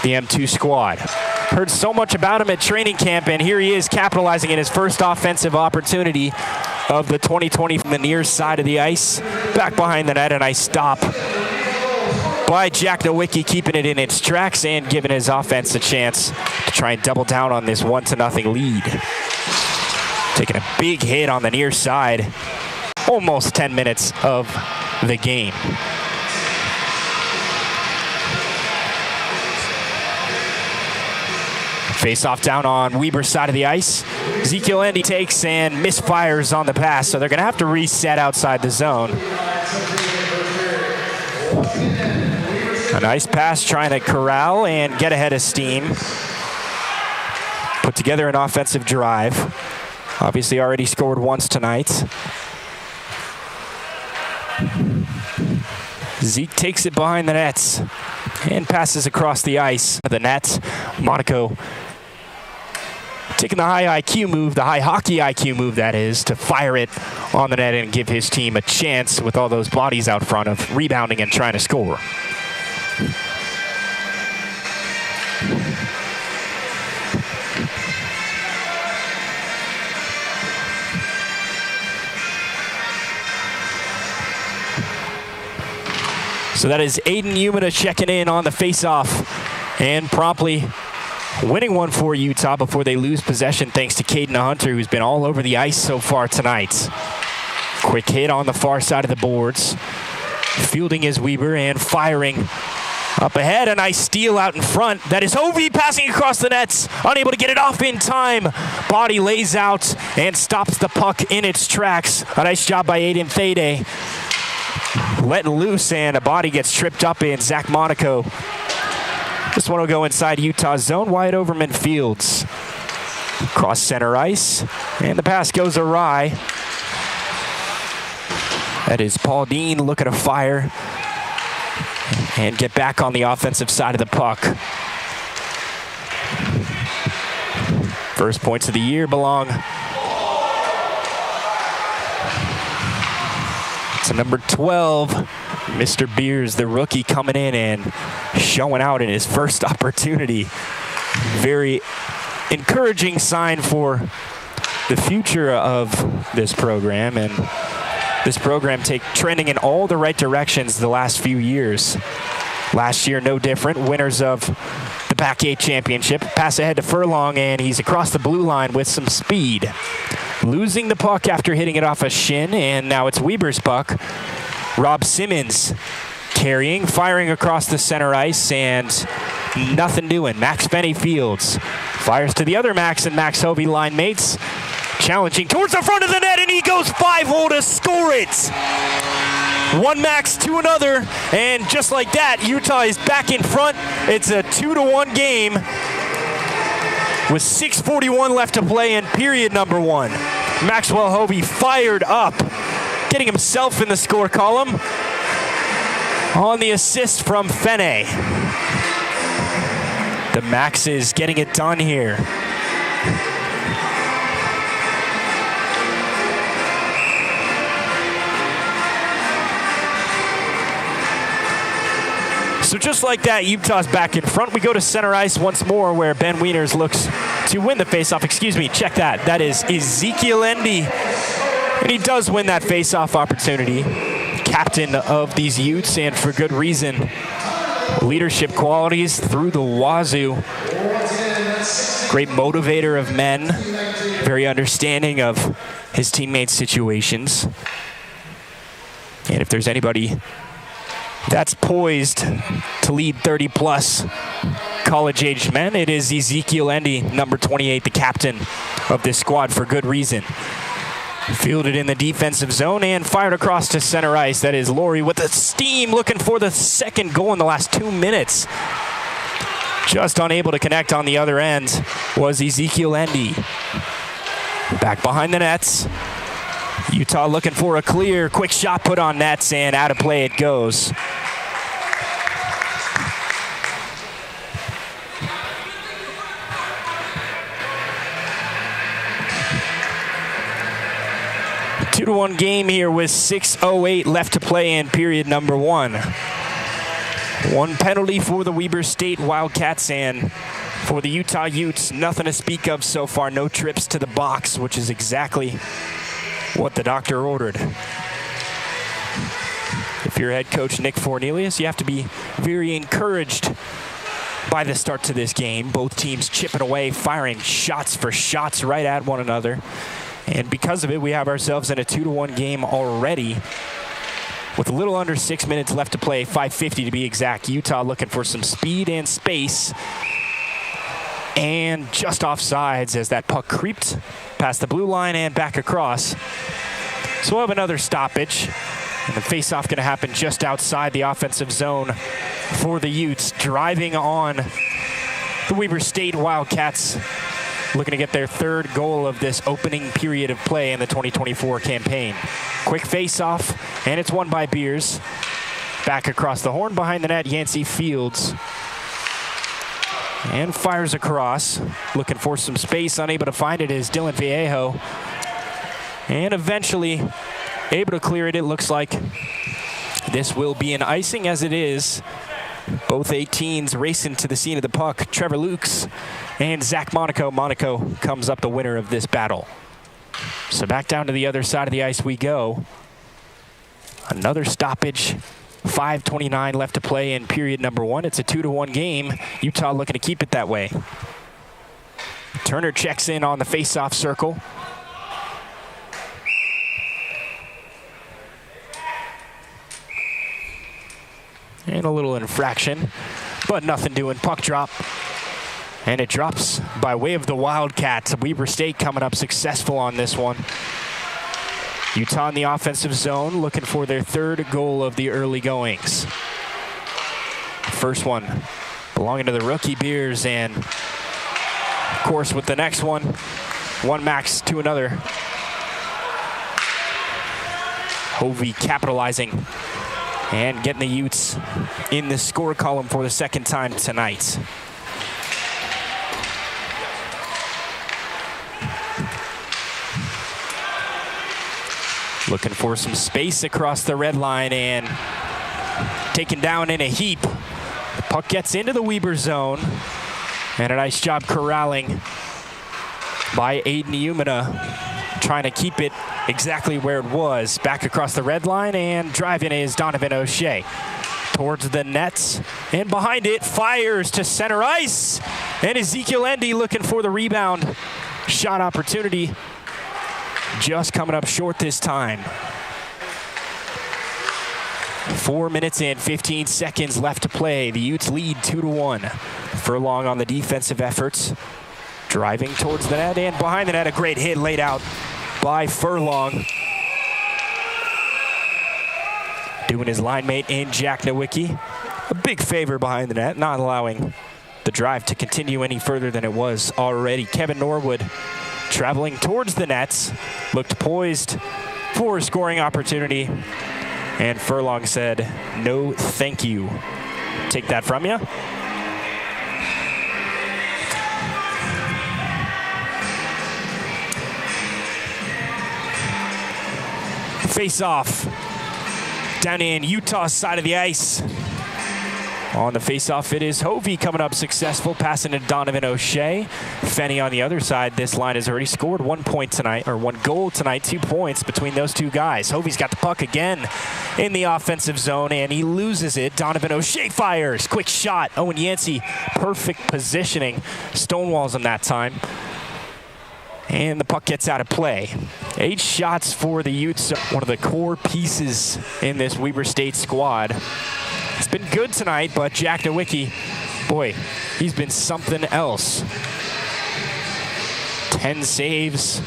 the M2 squad. Heard so much about him at training camp, and here he is capitalizing in his first offensive opportunity of the 2020 from the near side of the ice. Back behind the net, a nice stop by Jack Nowicki, keeping it in its tracks and giving his offense a chance to try and double down on this 1-0 lead. Taking a big hit on the near side. Almost 10 minutes of the game. Face-off down on Weber's side of the ice. Ezekiel Endy takes and misfires on the pass, so they're going to have to reset outside the zone. A nice pass trying to corral and get ahead of steam. Put together an offensive drive. Obviously already scored once tonight. Zeke takes it behind the nets and passes across the ice. The net, Monaco taking the high IQ move, the high hockey IQ move that is, to fire it on the net and give his team a chance with all those bodies out front of rebounding and trying to score. So that is Aiden Umina checking in on the face-off and promptly winning one for Utah before they lose possession thanks to Caden Hunter, who's been all over the ice so far tonight. Quick hit on the far side of the boards. Fielding is Weber and firing up ahead. A nice steal out in front. That is Hovey passing across the nets. Unable to get it off in time. Body lays out and stops the puck in its tracks. A nice job by Aiden Thede. Letting loose, and a body gets tripped up in Zach Monaco. This one will go inside Utah's zone. Wyatt Overman fields. Cross center ice, and the pass goes awry. That is Paul Dean looking to fire and get back on the offensive side of the puck. First points of the year belong to number 12, Mr. Beers, the rookie, coming in and showing out in his first opportunity. Very encouraging sign for the future of this program, and this program trending in all the right directions the last few years. Last year, no different. Winners of the Back 8 championship. Pass ahead to Furlong, and he's across the blue line with some speed. Losing the puck after hitting it off a shin, and now it's Weber's puck. Rob Simmons carrying, firing across the center ice, and nothing doing. Max Fenney fields. Fires to the other Max and Max Hovey line mates. Challenging towards the front of the net, and he goes 5-hole to score it. One Max to another, and just like that, Utah is back in front. It's a 2-1 game with 6:41 left to play in period number 1. Maxwell Hovey fired up, getting himself in the score column on the assist from Fenney. The Max is getting it done here. So just like that, Utah's back in front. We go to center ice once more, where Ben Wieners looks to win the faceoff. Excuse me, check that. That is Ezekiel Endy. And he does win that faceoff opportunity. Captain of these Utes, and for good reason. Leadership qualities through the wazoo. Great motivator of men. Very understanding of his teammates' situations. And if there's anybody that's poised to lead 30-plus college-aged men, it is Ezekiel Endy, number 28, the captain of this squad, for good reason. Fielded in the defensive zone and fired across to center ice. That is Laurie with the steam, looking for the second goal in the last 2 minutes. Just unable to connect on the other end was Ezekiel Endy. Back behind the nets. Utah looking for a clear, quick shot put on nets, and out of play it goes. Two to 1 game here with 6:08 left to play in period number 1. One penalty for the Weber State Wildcats, and for the Utah Utes, nothing to speak of so far. No trips to the box, which is exactly what the doctor ordered. If you're head coach Nick Fornelius, you have to be very encouraged by the start to this game. Both teams chipping away, firing shots for shots right at one another. And because of it, we have ourselves in a 2-1 game already with a little under 6 minutes left to play, 5:50 to be exact. Utah looking for some speed and space, and just offsides as that puck creeped past the blue line and back across. So we'll have another stoppage, and the faceoff going to happen just outside the offensive zone for the Utes, driving on the Weber State Wildcats, looking to get their third goal of this opening period of play in the 2024 campaign. Quick face-off, and it's won by Beers. Back across the horn behind the net, Yancey Fields. And fires across, looking for some space, unable to find it is Dylan Viejo. And eventually able to clear it. It looks like this will be an icing, as it is. Both 18s racing to the scene of the puck. Trevor Lukes and Zach Monaco. Monaco comes up the winner of this battle. So back down to the other side of the ice we go. Another stoppage. 5:29 left to play in period number one. It's a 2-1 game. Utah looking to keep it that way. Turner checks in on the face-off circle. And a little infraction, but nothing doing. Puck drop. And it drops by way of the Wildcats. Weber State coming up successful on this one. Utah in the offensive zone looking for their third goal of the early goings. First one belonging to the rookie Beers, and of course with the next one max to another. Hovey capitalizing and getting the Utes in the score column for the second time tonight. Looking for some space across the red line and taken down in a heap. The puck gets into the Weber zone, and a nice job corralling by Aiden Umina, trying to keep it exactly where it was. Back across the red line, and driving is Donovan O'Shea. Towards the nets, and behind it, fires to center ice. And Ezekiel Endy looking for the rebound. Shot opportunity, just coming up short this time. 4 minutes and 15 seconds left to play. The Utes lead 2-1. Furlong on the defensive efforts. Driving towards the net, and behind the net, a great hit laid out by Furlong. Doing his line mate in Jack Nowicki a big favor behind the net, not allowing the drive to continue any further than it was already. Kevin Norwood traveling towards the nets, looked poised for a scoring opportunity, and Furlong said, "No, thank you." Take that from you. Face off down in Utah's side of the ice. On the face-off, it is Hovey coming up successful, passing to Donovan O'Shea. Fenny on the other side. This line has already scored 1 point tonight, or 1 goal tonight, 2 points between those two guys. Hovey's got the puck again in the offensive zone, and he loses it. Donovan O'Shea fires. Quick shot. Owen Yancey, perfect positioning. Stonewalls him that time. And the puck gets out of play. 8 shots for the Utes, one of the core pieces in this Weber State squad. It's been good tonight, but Jack Nowicki, boy, he's been something else. 10 saves.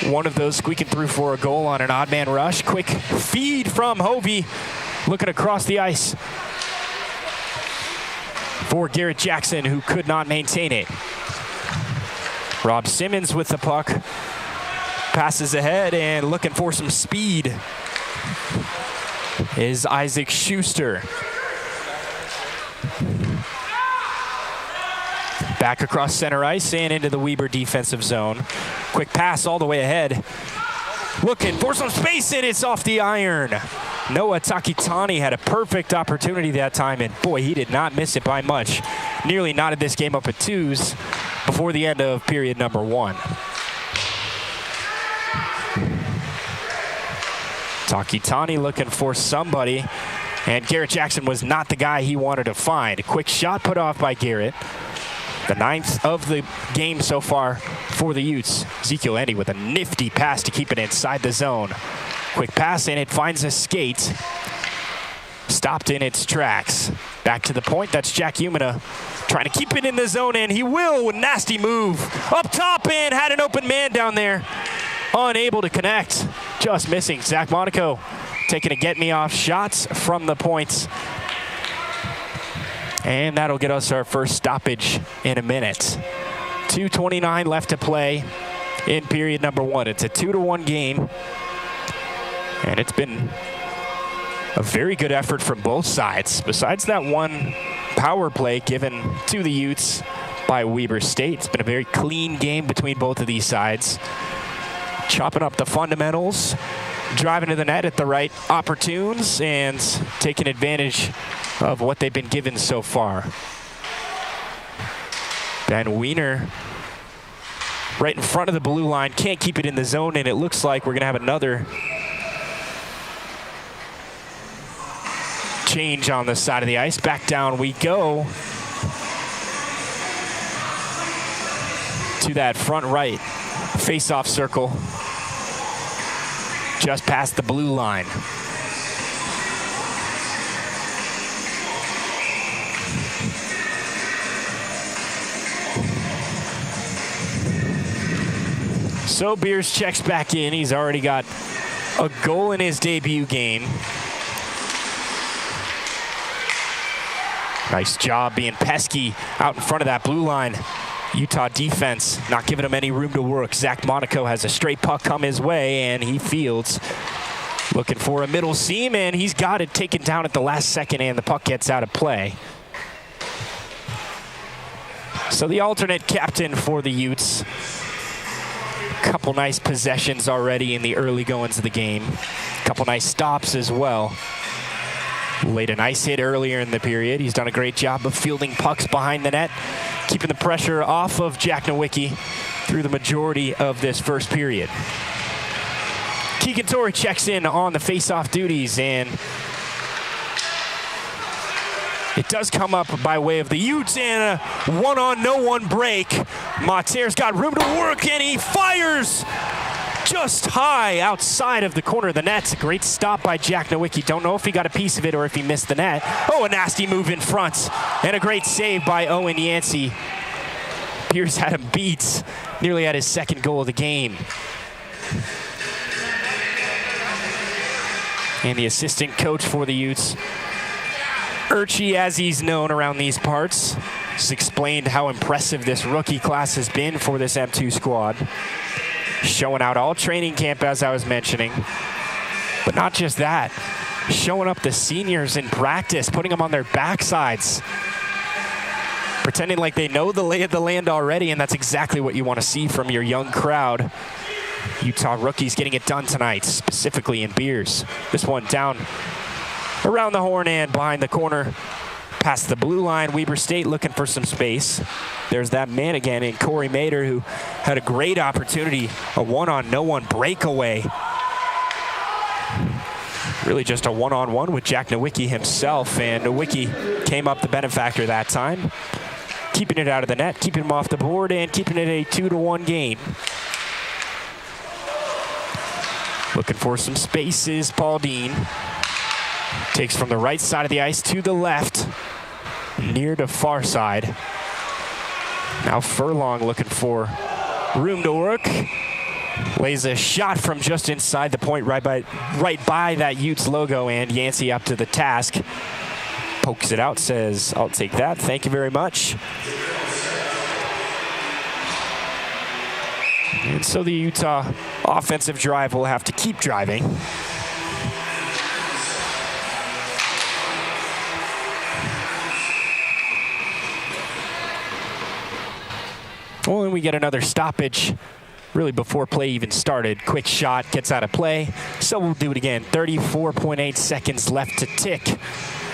One of those squeaking through for a goal on an odd man rush. Quick feed from Hovey, looking across the ice for Garrett Jackson, who could not maintain it. Rob Simmons with the puck. Passes ahead and looking for some speed is Isaac Schuster. Back across center ice and into the Weber defensive zone. Quick pass all the way ahead. Looking for some space, and it's off the iron. Noah Takitani had a perfect opportunity that time, and boy, he did not miss it by much. Nearly knotted this game up at 2s before the end of period number 1. Takitani looking for somebody, and Garrett Jackson was not the guy he wanted to find. A quick shot put off by Garrett. The 9th of the game so far for the Utes. Ezekiel Endy with a nifty pass to keep it inside the zone. Quick pass, and it finds a skate. Stopped in its tracks. Back to the point, that's Jack Umina trying to keep it in the zone, and he will with a nasty move. Up top, and had an open man down there. Unable to connect, just missing. Zach Monaco taking a get-me-off shots from the points. And that'll get us our first stoppage in a minute. 2:29 left to play in period number 1. It's a 2-1 game. And it's been a very good effort from both sides. Besides that one power play given to the Utes by Weber State, it's been a very clean game between both of these sides. Chopping up the fundamentals, driving to the net at the right opportunes, and taking advantage of what they've been given so far. Ben Wiener right in front of the blue line, can't keep it in the zone, and it looks like we're going to have another change on the side of the ice. Back down we go to that front right face-off circle just past the blue line. So Beers checks back in. He's already got a goal in his debut game. Nice job being pesky out in front of that blue line. Utah defense not giving him any room to work. Zach Monaco has a straight puck come his way, and he fields. Looking for a middle seam, and he's got it taken down at the last second, and the puck gets out of play. So the alternate captain for the Utes. Couple nice possessions already in the early goings of the game. Couple nice stops as well. Laid a nice hit earlier in the period. He's done a great job of fielding pucks behind the net, keeping the pressure off of Jack Nowicki through the majority of this first period. Keegan Torrey checks in on the face-off duties, and it does come up by way of the Utes, and a one-on-no-one break. Mater's got room to work, and he fires just high outside of the corner of the net. A great stop by Jack Nowicki. Don't know if he got a piece of it or if he missed the net. Oh, a nasty move in front, and a great save by Owen Yancey. Pierce had him beat, nearly at his second goal of the game. And the assistant coach for the Utes, Urchi, as he's known around these parts, has explained how impressive this rookie class has been for this M2 squad. Showing out all training camp, as I was mentioning. But not just that, showing up the seniors in practice, putting them on their backsides, pretending like they know the lay of the land already, and that's exactly what you want to see from your young crowd. Utah rookies getting it done tonight, specifically in Beers. This one down around the horn and behind the corner, past the blue line. Weber State looking for some space. There's that man again in Corey Mader, who had a great opportunity, a one-on-no-one breakaway. Really just a one-on-one with Jack Nowicki himself, and Nowicki came up the benefactor that time, keeping it out of the net, keeping him off the board, and keeping it a 2-1 game. Looking for some spaces, Paul Dean. Takes from the right side of the ice to the left, near to far side. Now Furlong looking for room to work. Lays a shot from just inside the point, right by that Utes logo, and Yancey up to the task. Pokes it out, says, "I'll take that, thank you very much." And so the Utah offensive drive will have to keep driving. Well, and we get another stoppage really before play even started. Quick shot gets out of play, so we'll do it again. 34.8 seconds left to tick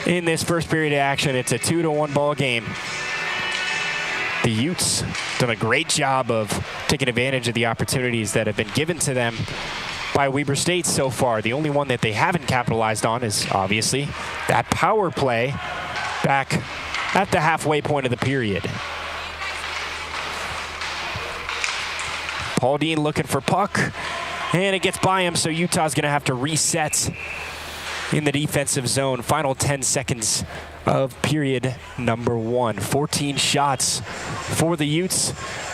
in this first period of action. It's a 2-1 ball game. The Utes done a great job of taking advantage of the opportunities that have been given to them by Weber State so far. The only one that they haven't capitalized on is obviously that power play back at the halfway point of the period. Paul Dean looking for puck, and it gets by him, so Utah's going to have to reset in the defensive zone. Final 10 seconds of period number 1. 14 shots for the Utes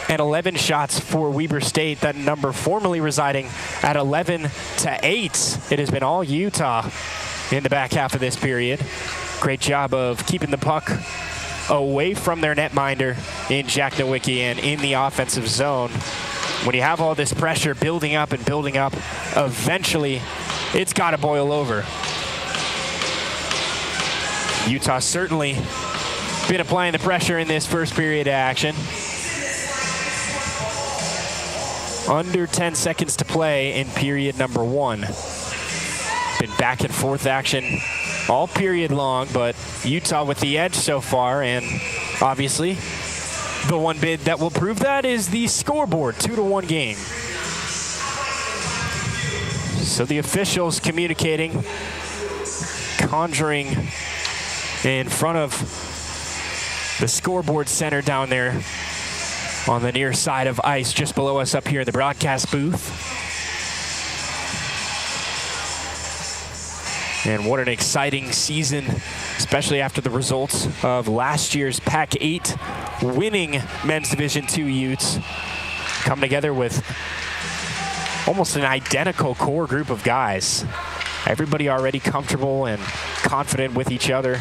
and 11 shots for Weber State. That number formerly residing at 11-8. It has been all Utah in the back half of this period. Great job of keeping the puck away from their netminder in Jack Nowicki and in the offensive zone. When you have all this pressure building up and building up, eventually it's got to boil over. Utah certainly been applying the pressure in this first period of action. Under 10 seconds to play in period number 1. Been back and forth action all period long, but Utah with the edge so far, and obviously the one bid that will prove that is the scoreboard. 2-1 game. So the officials communicating, conjuring in front of the scoreboard center down there on the near side of ice, just below us up here in the broadcast booth. And what an exciting season, especially after the results of last year's Pac-8 winning men's Division II Utes. Come together with almost an identical core group of guys. Everybody already comfortable and confident with each other.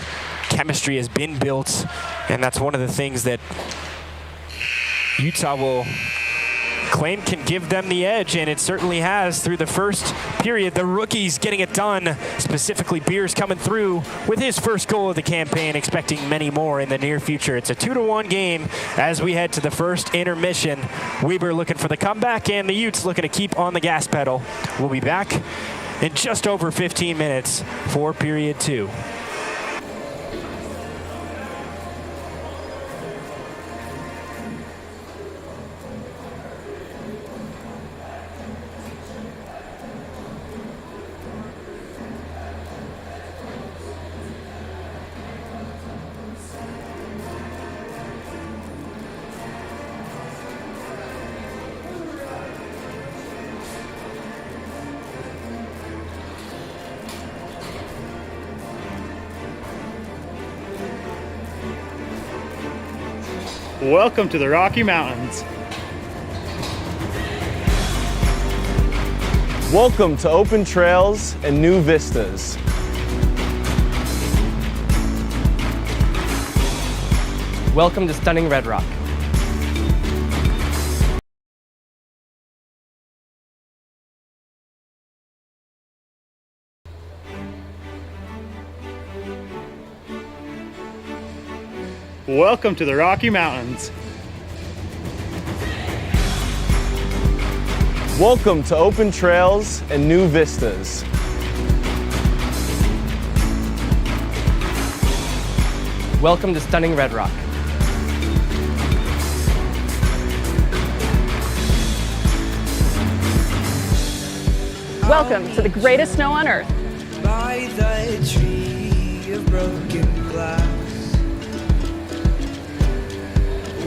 Chemistry has been built, and that's one of the things that Utah will claim can give them the edge, and it certainly has through the first period. The rookies getting it done, specifically Beers coming through with his first goal of the campaign, expecting many more in the near future. It's a 2-1 game as we head to the first intermission. Weber looking for the comeback, and the Utes looking to keep on the gas pedal. We'll be back in just over 15 minutes for period 2. Welcome to the Rocky Mountains. Welcome to open trails and new vistas. Welcome to stunning Red Rock. Welcome to the Rocky Mountains. Welcome to open trails and new vistas. Welcome to stunning Red Rock. Welcome to the greatest snow on earth. By the tree of broken glass,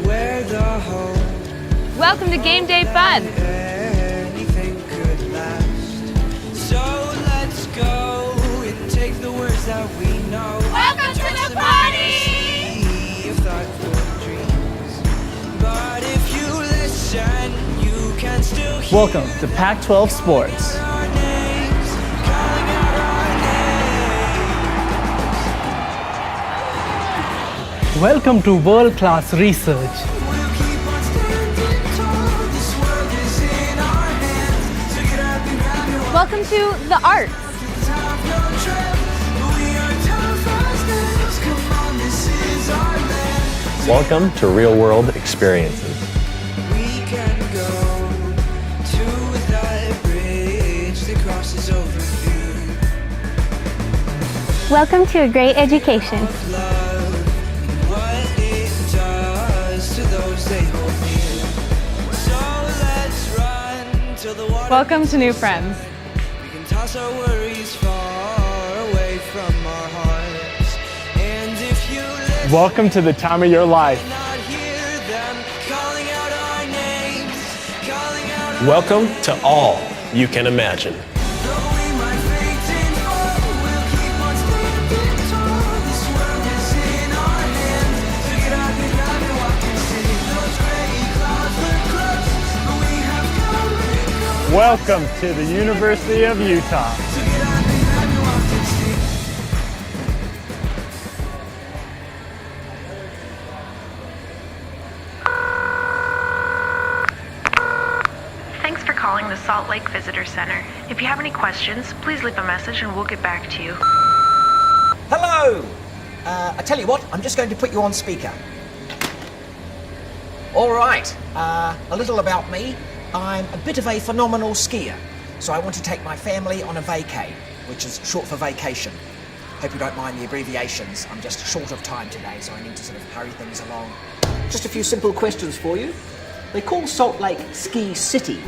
where the home Welcome to game day fun. anything could last. So let's go and take the words that we know. Welcome to the party! Of thoughtful dreams. But if you listen, you can still hear Welcome to Pac-12 Sports. our names, calling out our names. Welcome to world-class research. We'll keep on standing tall. This world is in our hands. So get up and grab your Welcome to the arts. have no trip. We are tough as nails. Come on, this is our land. Welcome to real-world experiences. We can go Welcome to a great education. love, what it does to those they hold near. So let's run till the water. Welcome to new friends. We can toss our worries far away from our hearts. And if you listen, Welcome to the time of your life. not hear them calling out our names, calling out our Welcome to all you can imagine. Though we might fade and fall, we'll keep on standing tall. This world is in our hands. So get out and walk and see. Those gray clouds look close, but we have come and gone. Welcome to the University of Utah. So get out and walk and see. Thanks for calling the Salt Lake Visitor Center. If you have any questions, please leave a message and we'll get back to you. Hello! I tell you what, I'm just going to put you on speaker. All right, a little about me. I'm a bit of a phenomenal skier, so I want to take my family on a vacay, which is short for vacation. Hope you don't mind the abbreviations. I'm just short of time today, so I need to sort of hurry things along. Just a few simple questions for you. They call Salt Lake Ski City,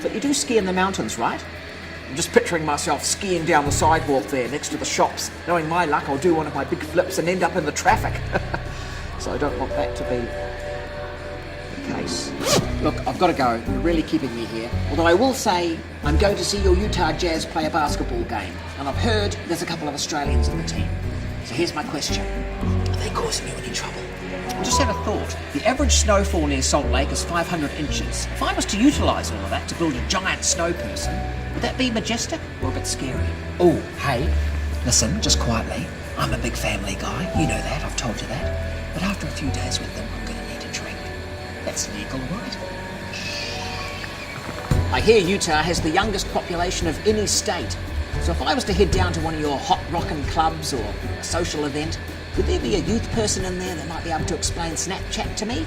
but you do ski in the mountains, right? I'm just picturing myself skiing down the sidewalk there next to the shops. Knowing my luck, I'll do one of my big flips and end up in the traffic. So I don't want that to be the case. Look, I've got to go. You're really keeping me here. Although I will say, I'm going to see your Utah Jazz play a basketball game. And I've heard there's a couple of Australians in the team. So here's my question. Are they causing you any trouble? I just had a thought. The average snowfall near Salt Lake is 500 inches. If I was to utilise all of that to build a giant snow person, would that be majestic or a bit scary? Oh, hey, listen, just quietly. I'm a big family guy. You know that, I've told you that. But after a few days with them, I'm going to need a drink. That's legal, right? I hear Utah has the youngest population of any state. So if I was to head down to one of your hot rockin' clubs or a social event, would there be a youth person in there that might be able to explain Snapchat to me?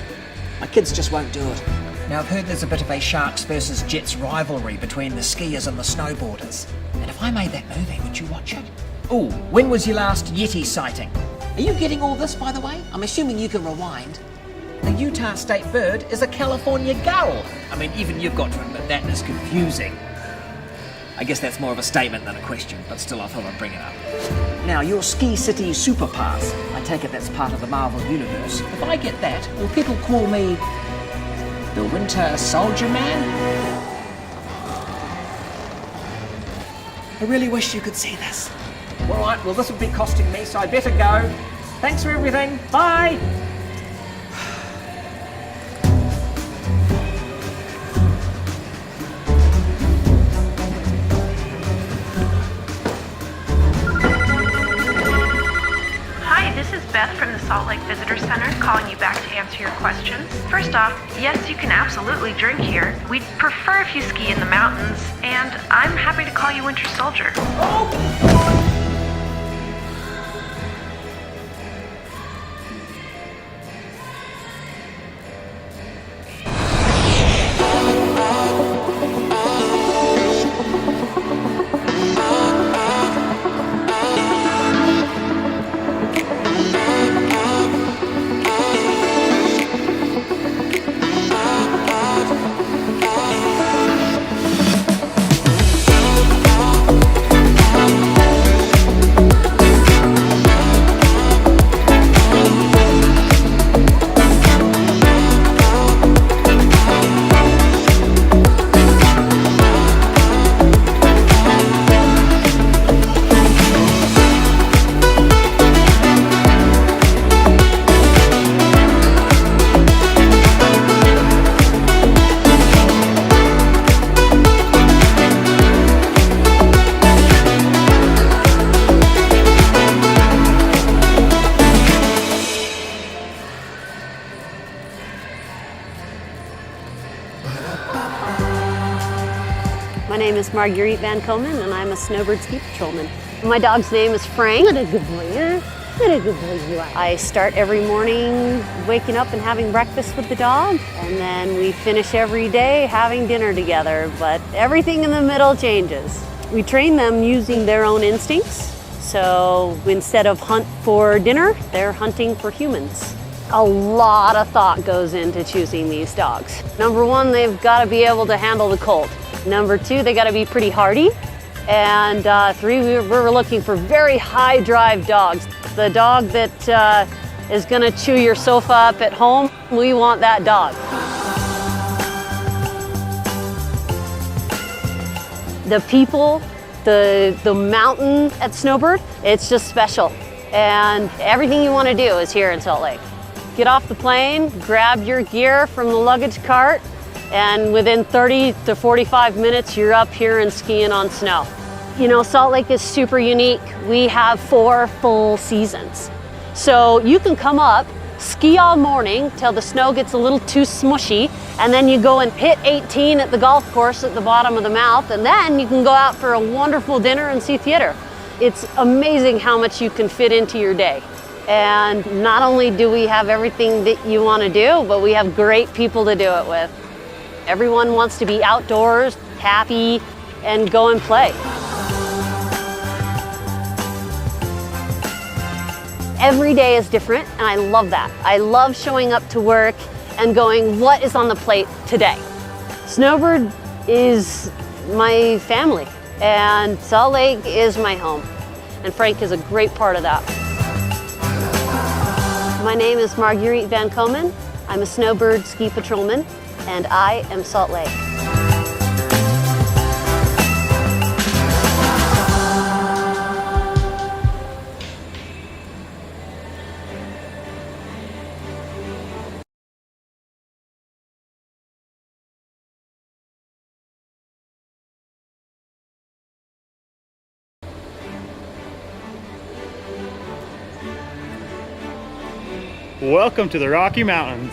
My kids just won't do it. Now, I've heard there's a bit of a Sharks versus Jets rivalry between the skiers and the snowboarders. And if I made that movie, would you watch it? Oh, when was your last Yeti sighting? Are you getting all this, by the way? I'm assuming you can rewind. The Utah state bird is a California gull. I mean, even you've got to admit that is confusing. I guess that's more of a statement than a question, but still I thought I'd bring it up. Now, your Ski City Super Pass, I take it that's part of the Marvel Universe. If I get that, will people call me the Winter Soldier Man? I really wish you could see this. All right, well, this would be costing me, so I better go. Thanks for everything. Bye. Beth from the Salt Lake Visitor Center calling you back to answer your questions. First off, yes, you can absolutely drink here. We'd prefer if you ski in the mountains, and I'm happy to call you Winter Soldier. My name is Marguerite Van Komen, and I'm a Snowbird ski patrolman. My dog's name is Frank. What a good boy, huh? What a good boy you are. I start every morning waking up and having breakfast with the dog, and then we finish every day having dinner together, but everything in the middle changes. We train them using their own instincts. So instead of hunt for dinner, they're hunting for humans. A lot of thought goes into choosing these dogs. Number one, they've got to be able to handle the cold. Number two, they got to be pretty hardy. And three, we're looking for very high drive dogs. The dog that is going to chew your sofa up at home, we want that dog. The people, the mountain at Snowbird, it's just special. And everything you want to do is here in Salt Lake. Get off the plane, grab your gear from the luggage cart, and within 30 to 45 minutes, you're up here and skiing on snow. You know, Salt Lake is super unique. We have 4 full seasons. So you can come up, ski all morning till the snow gets a little too smushy, and then you go and hit 18 at the golf course at the bottom of the mouth, and then you can go out for a wonderful dinner and see theater. It's amazing how much you can fit into your day. And not only do we have everything that you want to do, but we have great people to do it with. Everyone wants to be outdoors, happy, and go and play. Every day is different, and I love that. I love showing up to work and going, what is on the plate today? Snowbird is my family, and Salt Lake is my home. And Frank is a great part of that. My name is Marguerite Van Komen. I'm a Snowbird ski patrolman, and I am Salt Lake. Welcome to the Rocky Mountains.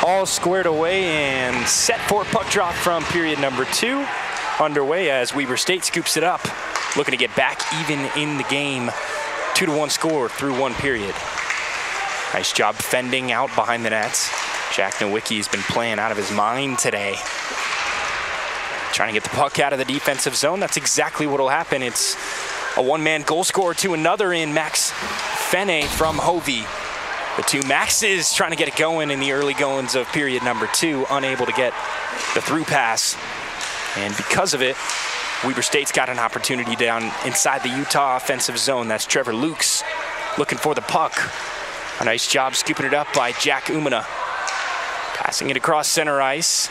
all squared away and set for puck drop from period number 2. Underway as Weber State scoops it up, looking to get back even in the game. 2-1 score through 1 period. Nice job fending out behind the nets. Jack Nowicki's been playing out of his mind today. Trying to get the puck out of the defensive zone. That's exactly what will happen. It's a one-man goal scorer to another in Max Fene from Hovey. The two Maxes trying to get it going in the early goings of period number 2, unable to get the through pass. And because of it, Weber State's got an opportunity down inside the Utah offensive zone. That's Trevor Lukes looking for the puck. A nice job scooping it up by Jack Umana. Passing it across center ice.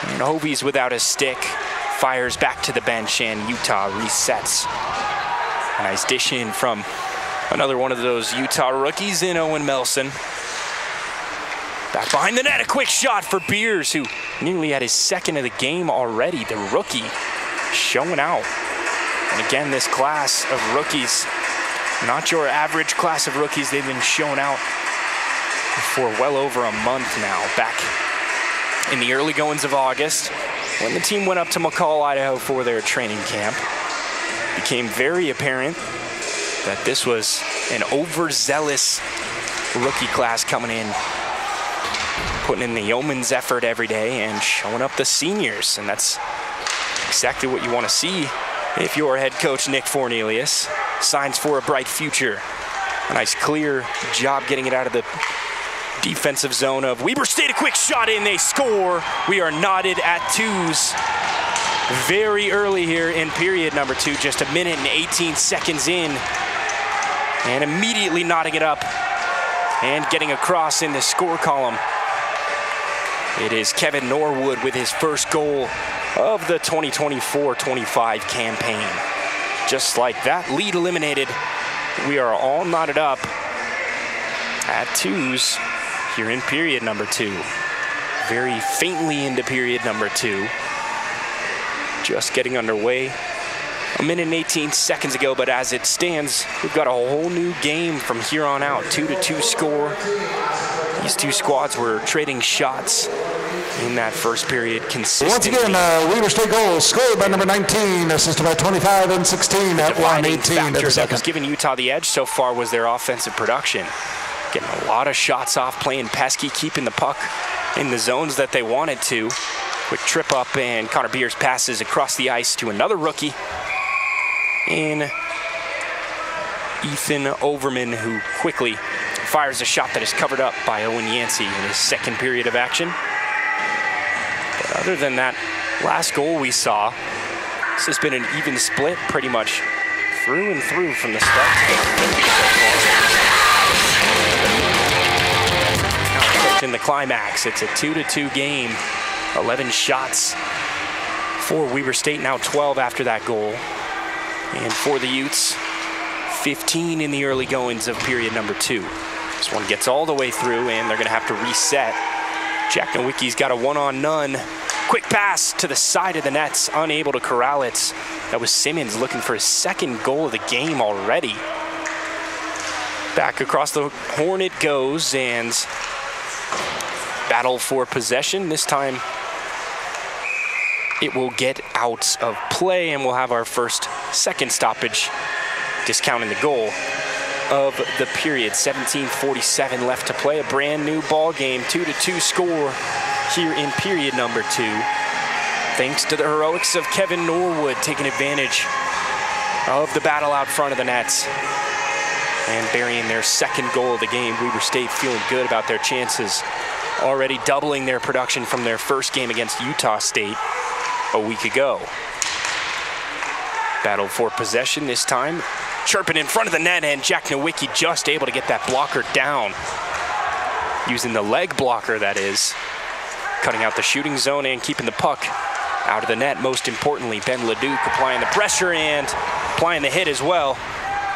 And Hovey's without a stick. Fires back to the bench and Utah resets. A nice dish in from another one of those Utah rookies in Owen Melson. Back behind the net, a quick shot for Beers, who nearly had his second of the game already. The rookie showing out. And again, this class of rookies, not your average class of rookies. They've been showing out for well over a month now. Back in the early goings of August, when the team went up to McCall, Idaho for their training camp, it became very apparent that this was an overzealous rookie class coming in, putting in the yeoman's effort every day and showing up the seniors. And that's exactly what you want to see if you're head coach Nick Fornelius. Signs for a bright future. A nice clear job getting it out of the defensive zone of Weber State. A quick shot in, they score. We are knotted at 2s very early here in period number 2, just 1 minute and 18 seconds in. And immediately knotting it up and getting across in the score column. It is Kevin Norwood with his first goal of the 2024-25 campaign. Just like that, lead eliminated. We are all knotted up at 2s here in period number 2. Very faintly into period number 2. Just getting underway 1 minute and 18 seconds ago, but as it stands, we've got a whole new game from here on out. 2-2 score. These two squads were trading shots in that first period consistently. Once again, Weber State goal scored by number 19, assisted by 25 and 16 at 1:18. That was giving Utah the edge so far was their offensive production. Getting a lot of shots off, playing pesky, keeping the puck in the zones that they wanted to. Quick trip up, and Connor Beers passes across the ice to another rookie in Ethan Overman, who quickly fires a shot that is covered up by Owen Yancey in his second period of action. But other than that last goal we saw, this has been an even split pretty much through and through from the start to the finish so far. Now in the climax, it's a 2-2 game. 11 shots for Weber State, now 12 after that goal. And for the Utes, 15 in the early goings of period number 2. This one gets all the way through, and they're going to have to reset. Jack Nowicki's got a one-on-none. Quick pass to the side of the nets, unable to corral it. That was Simmons looking for his second goal of the game already. Back across the horn it goes, and battle for possession. This time it will get out of play, and we'll have our second stoppage, discounting the goal of the period. 17:47 left to play. A brand new ball game. 2-2 score here in period number 2. Thanks to the heroics of Kevin Norwood taking advantage of the battle out front of the nets and burying their second goal of the game. Weber State feeling good about their chances, already doubling their production from their first game against Utah State a week ago. Battle for possession this time. Chirping in front of the net, and Jack Nowicki just able to get that blocker down. Using the leg blocker, that is. Cutting out the shooting zone and keeping the puck out of the net. Most importantly, Ben Leduc applying the pressure and applying the hit as well.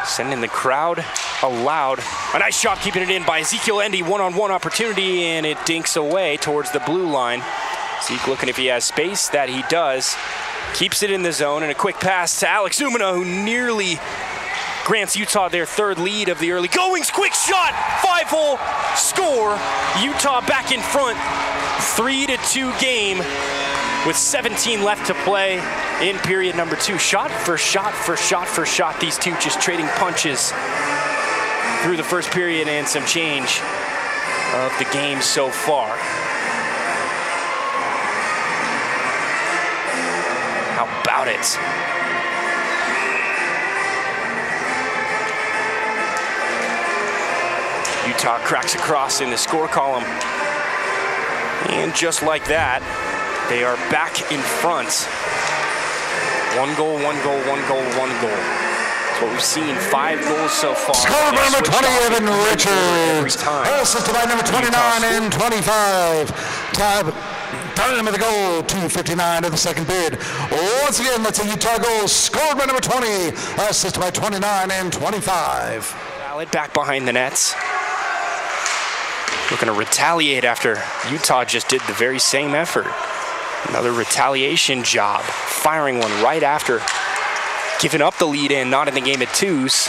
Sending the crowd aloud. A nice shot keeping it in by Ezekiel Endy. One-on-one opportunity, and it dinks away towards the blue line. Zeke looking if he has space. That he does. Keeps it in the zone, and a quick pass to Alex Umana, who nearly grants Utah their third lead of the early goings. Quick shot, 5-hole score. Utah back in front 3-2 game with 17 left to play in period number 2. Shot for shot for shot for shot. These two just trading punches through the first period and some change of the game so far. How about it? Utah cracks across in the score column. And just like that, they are back in front. 1 goal, 1 goal, 1 goal, 1 goal. That's what we've seen, 5 goals so far. Score by number 20, Evan Richards. Assisted by number 29 and 25. Time of the goal, 2:59 of the second period. Once again, that's a Utah goal scored by number 20, assisted by 29 and 25. Valid back behind the nets. Looking to retaliate after Utah just did the very same effort. Another retaliation job, firing one right after giving up the lead and not in the game at 2s.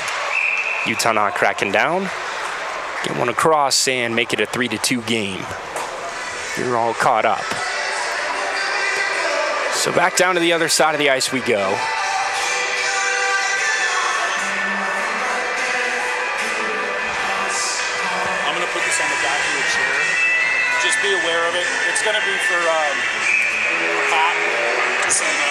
Utah not cracking down. Get one across and make it a 3-2 game. You're all caught up. So back down to the other side of the ice we go. I'm going to put this on the back of your chair. Just be aware of it. It's going to be for Pat, just so you know.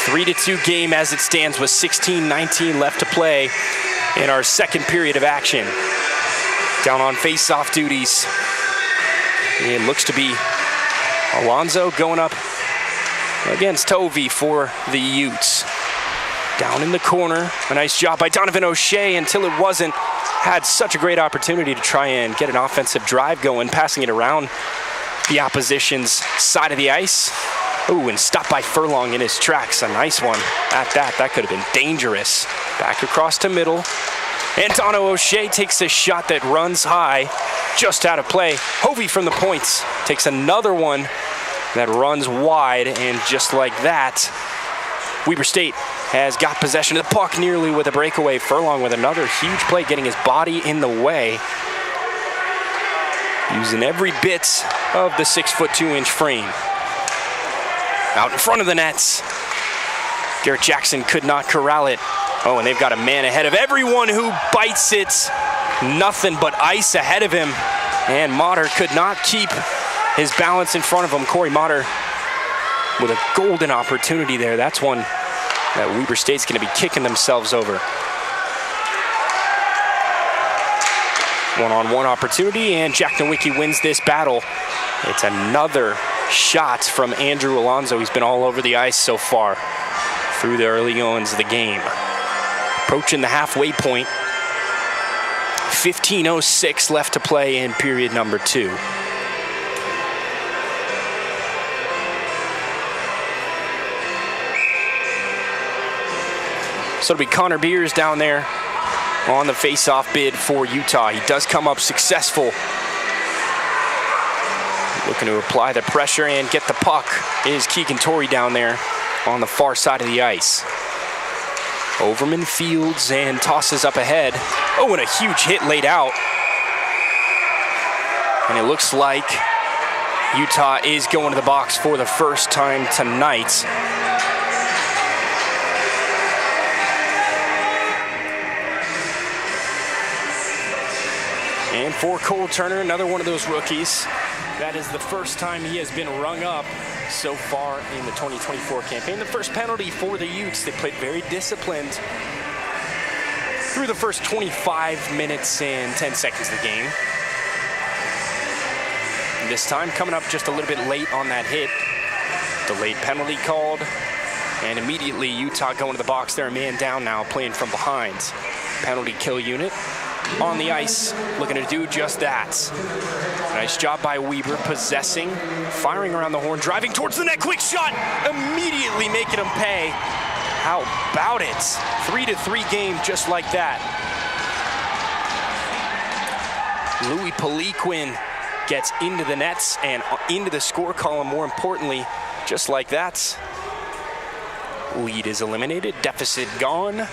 .3-2 game as it stands with 16:19 left to play in our second period of action. Down on face-off duties. It looks to be Alonzo going up against Tovey for the Utes. Down in the corner, a nice job by Donovan O'Shea until it wasn't. Had such a great opportunity to try and get an offensive drive going, passing it around the opposition's side of the ice. Ooh, and stopped by Furlong in his tracks. A nice one at that. That could have been dangerous. Back across to middle. And Dono O'Shea takes a shot that runs high, just out of play. Hovey from the points takes another one that runs wide, and just like that, Weber State has got possession of the puck nearly with a breakaway. Furlong with another huge play, getting his body in the way, using every bit of the 6'2" frame. Out in front of the nets, Garrett Jackson could not corral it. Oh, and they've got a man ahead of everyone who bites it. Nothing but ice ahead of him. And Motter could not keep his balance in front of him. Corey Motter with a golden opportunity there. That's one that Weber State's going to be kicking themselves over. One-on-one opportunity, and Jack Nowicki wins this battle. It's another shot from Andrew Alonzo. He's been all over the ice so far through the early goings of the game. Approaching the halfway point. 15:06 left to play in period number 2. So it'll be Connor Beers down there on the face-off bid for Utah. He does come up successful. Looking to apply the pressure and get the puck is Keegan Torrey down there on the far side of the ice. Overman fields and tosses up ahead. Oh, and a huge hit laid out. And it looks like Utah is going to the box for the first time tonight. And for Cole Turner, another one of those rookies. That is the first time he has been rung up so far in the 2024 campaign. The first penalty for the Utes. They played very disciplined through the first 25 minutes and 10 seconds of the game. This time coming up just a little bit late on that hit. Delayed penalty called. And immediately Utah going to the box. They're a man down now, playing from behind. Penalty kill unit on the ice, looking to do just that. Nice job by Weber, possessing, firing around the horn, driving towards the net, quick shot, immediately making him pay. How about it? 3-3 game just like that. Louis Poliquin gets into the nets and into the score column, more importantly, just like that. Lead is eliminated, deficit gone,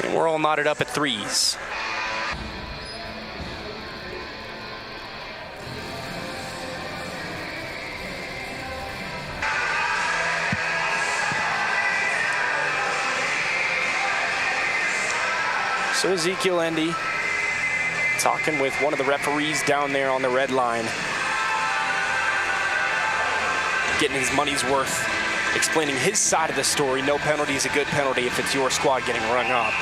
and we're all knotted up at 3s. So Ezekiel Endy talking with one of the referees down there on the red line, getting his money's worth, explaining his side of the story. No penalty is a good penalty if it's your squad getting rung up.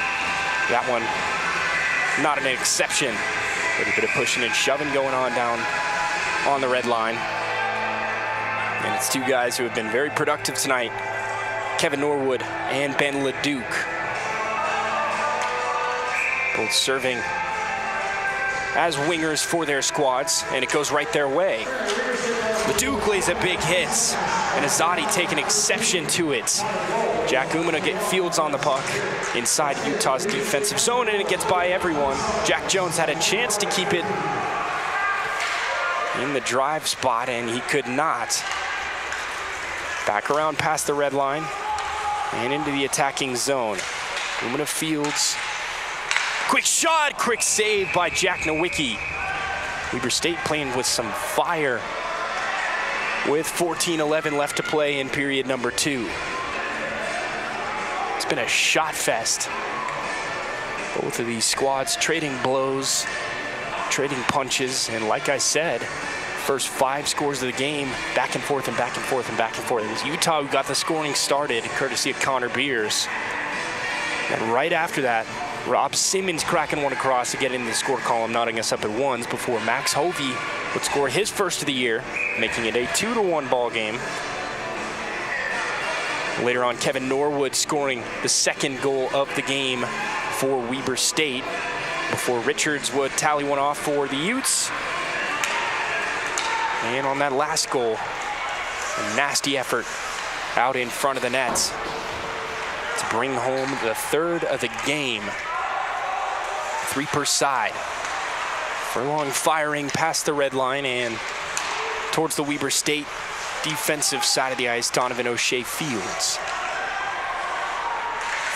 That one, not an exception. A little bit of pushing and shoving going on down on the red line. And it's two guys who have been very productive tonight, Kevin Norwood and Ben LeDuc. Both serving as wingers for their squads, and it goes right their way. LeDuc lays a big hit, and Azadi taking exception to it. Jack Umina get fields on the puck inside Utah's defensive zone, and it gets by everyone. Jack Jones had a chance to keep it in the drive spot, and he could not. Back around past the red line and into the attacking zone. Umina fields. Quick shot, quick save by Jack Nowicki. Weber State playing with some fire with 14:11 left to play in period number 2. It's been a shot fest. Both of these squads trading blows, trading punches, and like I said, first 5 scores of the game, back and forth and back and forth and back and forth. It was Utah who got the scoring started, courtesy of Connor Beers. And right after that, Rob Simmons cracking one across to get into the score column, knotting us up at ones before Max Hovey would score his first of the year, making it a 2-1 ball game. Later on, Kevin Norwood scoring the second goal of the game for Weber State before Richards would tally one off for the Utes. And on that last goal, a nasty effort out in front of the net to bring home the third of the game. 3 per side. Furlong firing past the red line and towards the Weber State defensive side of the ice, Donovan O'Shea fields.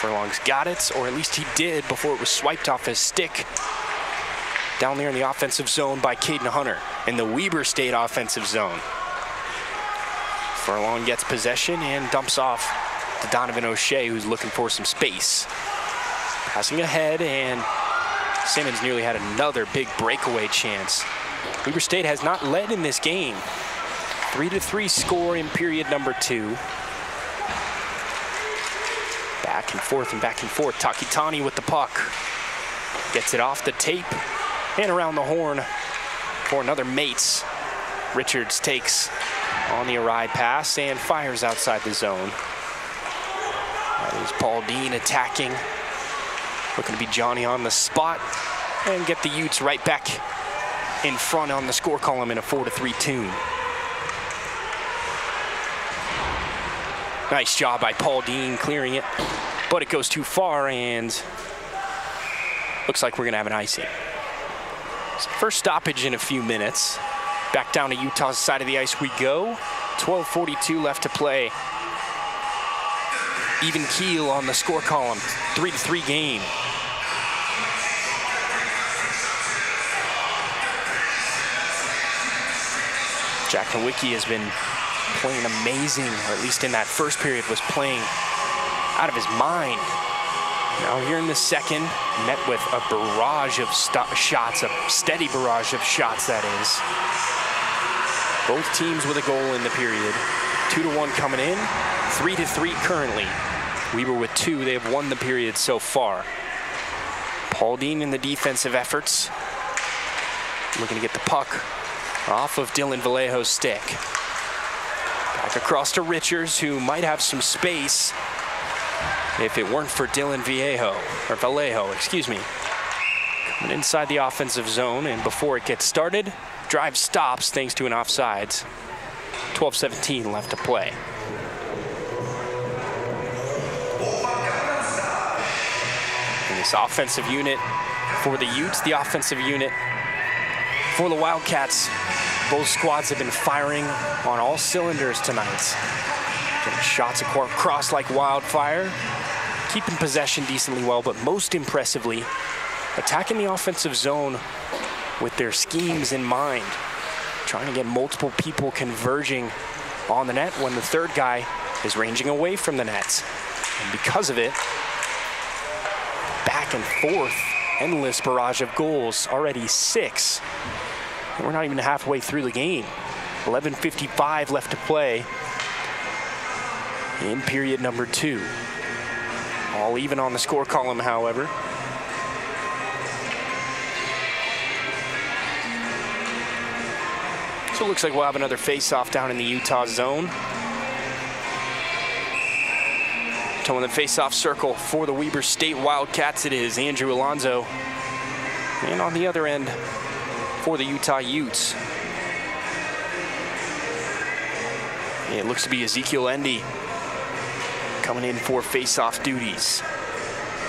Furlong's got it, or at least he did before it was swiped off his stick. Down there in the offensive zone by Caden Hunter in the Weber State offensive zone. Furlong gets possession and dumps off to Donovan O'Shea, who's looking for some space. Passing ahead, and Simmons nearly had another big breakaway chance. Weber State has not led in this game. 3-3 score in period number 2. Back and forth and back and forth. Takitani with the puck. Gets it off the tape and around the horn for another Mates. Richards takes on the Arai pass and fires outside the zone. That is Paul Dean attacking. Looking to be Johnny on the spot and get the Utes right back in front on the score column in a 4-3 tune. Nice job by Paul Dean clearing it, but it goes too far and looks like we're gonna have an icing. So first stoppage in a few minutes. Back down to Utah's side of the ice we go. 12:42 left to play. Even keel on the score column, 3-3 game. Jack Nowicki has been playing amazing, or at least in that first period was playing out of his mind. Now here in the second, met with a barrage of shots, a steady barrage of shots that is. Both teams with a goal in the period. 2-1 coming in, 3-3 currently. Weber with 2, they have won the period so far. Paul Dean in the defensive efforts. Looking to get the puck off of Dylan Vallejo's stick. Back across to Richards, who might have some space if it weren't for Dylan Vallejo, excuse me. Coming inside the offensive zone, and before it gets started, drive stops thanks to an offsides. 12:17 left to play. And this offensive unit for the Utes, the offensive unit for the Wildcats. Both squads have been firing on all cylinders tonight. Getting shots across like wildfire, keeping possession decently well, but most impressively, attacking the offensive zone with their schemes in mind, trying to get multiple people converging on the net when the third guy is ranging away from the net. And because of it, back and forth endless barrage of goals, already 6. And we're not even halfway through the game. 11:55 left to play in period number 2. All even on the score column, however. So it looks like we'll have another face-off down in the Utah zone. Towing the face-off circle for the Weber State Wildcats, it is Andrew Alonzo. And on the other end for the Utah Utes, it looks to be Ezekiel Endy coming in for face-off duties.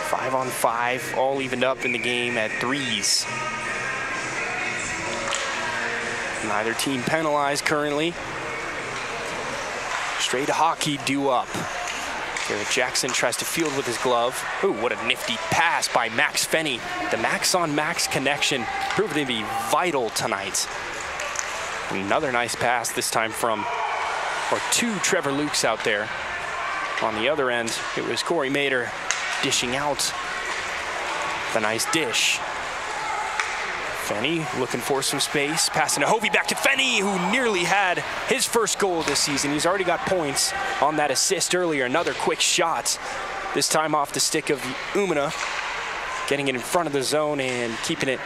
5-on-5, all evened up in the game at 3s. Neither team penalized currently. Straight hockey due up. Garrett Jackson tries to field with his glove. Ooh, what a nifty pass by Max Fenney. The max-on-max connection proved to be vital tonight. Another nice pass, this time from, or to Trevor Lukes out there. On the other end, it was Corey Mader dishing out the nice dish. Fenney looking for some space, passing to Hovey, back to Fenney, who nearly had his first goal this season. He's already got points on that assist earlier. Another quick shot, this time off the stick of Umina, getting it in front of the zone and keeping it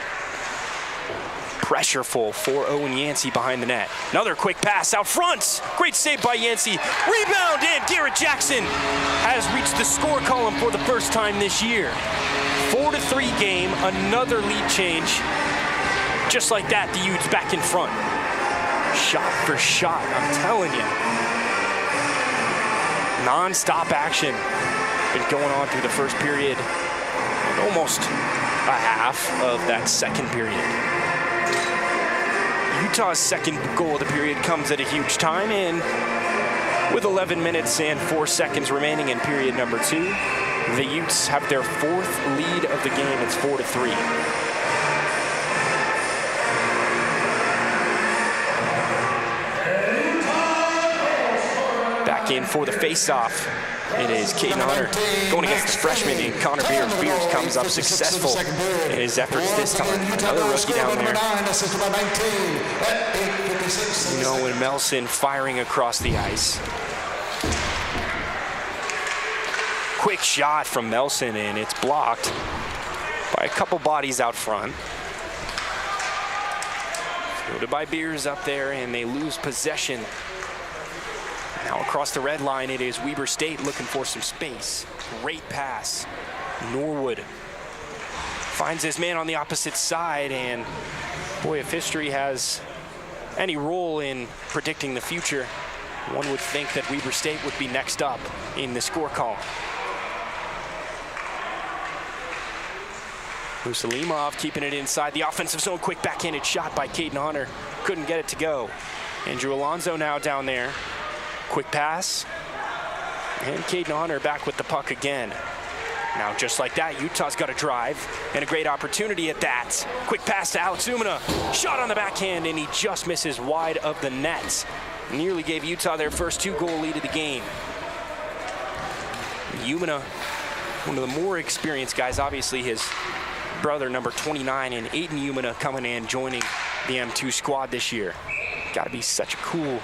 pressureful for Owen Yancey behind the net. Another quick pass out front. Great save by Yancey. Rebound, and Garrett Jackson has reached the score column for the first time this year. 4-3 game, another lead change. Just like that, the Utes back in front. Shot for shot, I'm telling you. Non-stop action been going on through the first period and almost a half of that second period. Utah's second goal of the period comes at a huge time, and with 11 minutes and 4 seconds remaining in period number 2, the Utes have their 4th lead of the game. It's 4-3. Back in for the face-off. It is Caden Hunter going against the freshman in Connor Beers. Beers comes up successful in his efforts this time. Another rookie down there. Noah Melson firing across the ice. Quick shot from Melson, and it's blocked by a couple bodies out front. Fielded by Beers up there, and they lose possession. Now across the red line, it is Weber State looking for some space. Great pass. Norwood finds his man on the opposite side, and boy, if history has any role in predicting the future, one would think that Weber State would be next up in the score column. Musalimov keeping it inside the offensive zone. Quick backhanded shot by Caden Hunter. Couldn't get it to go. Andrew Alonzo now down there. Quick pass. And Caden Hunter back with the puck again. Now just like that, Utah's got a drive and a great opportunity at that. Quick pass to Alex Umina. Shot on the backhand, and he just misses wide of the net. Nearly gave Utah their first 2-goal lead of the game. Umina, one of the more experienced guys, obviously his brother, number 29, and Aiden Umina coming in, joining the M2 squad this year. Got to be such a cool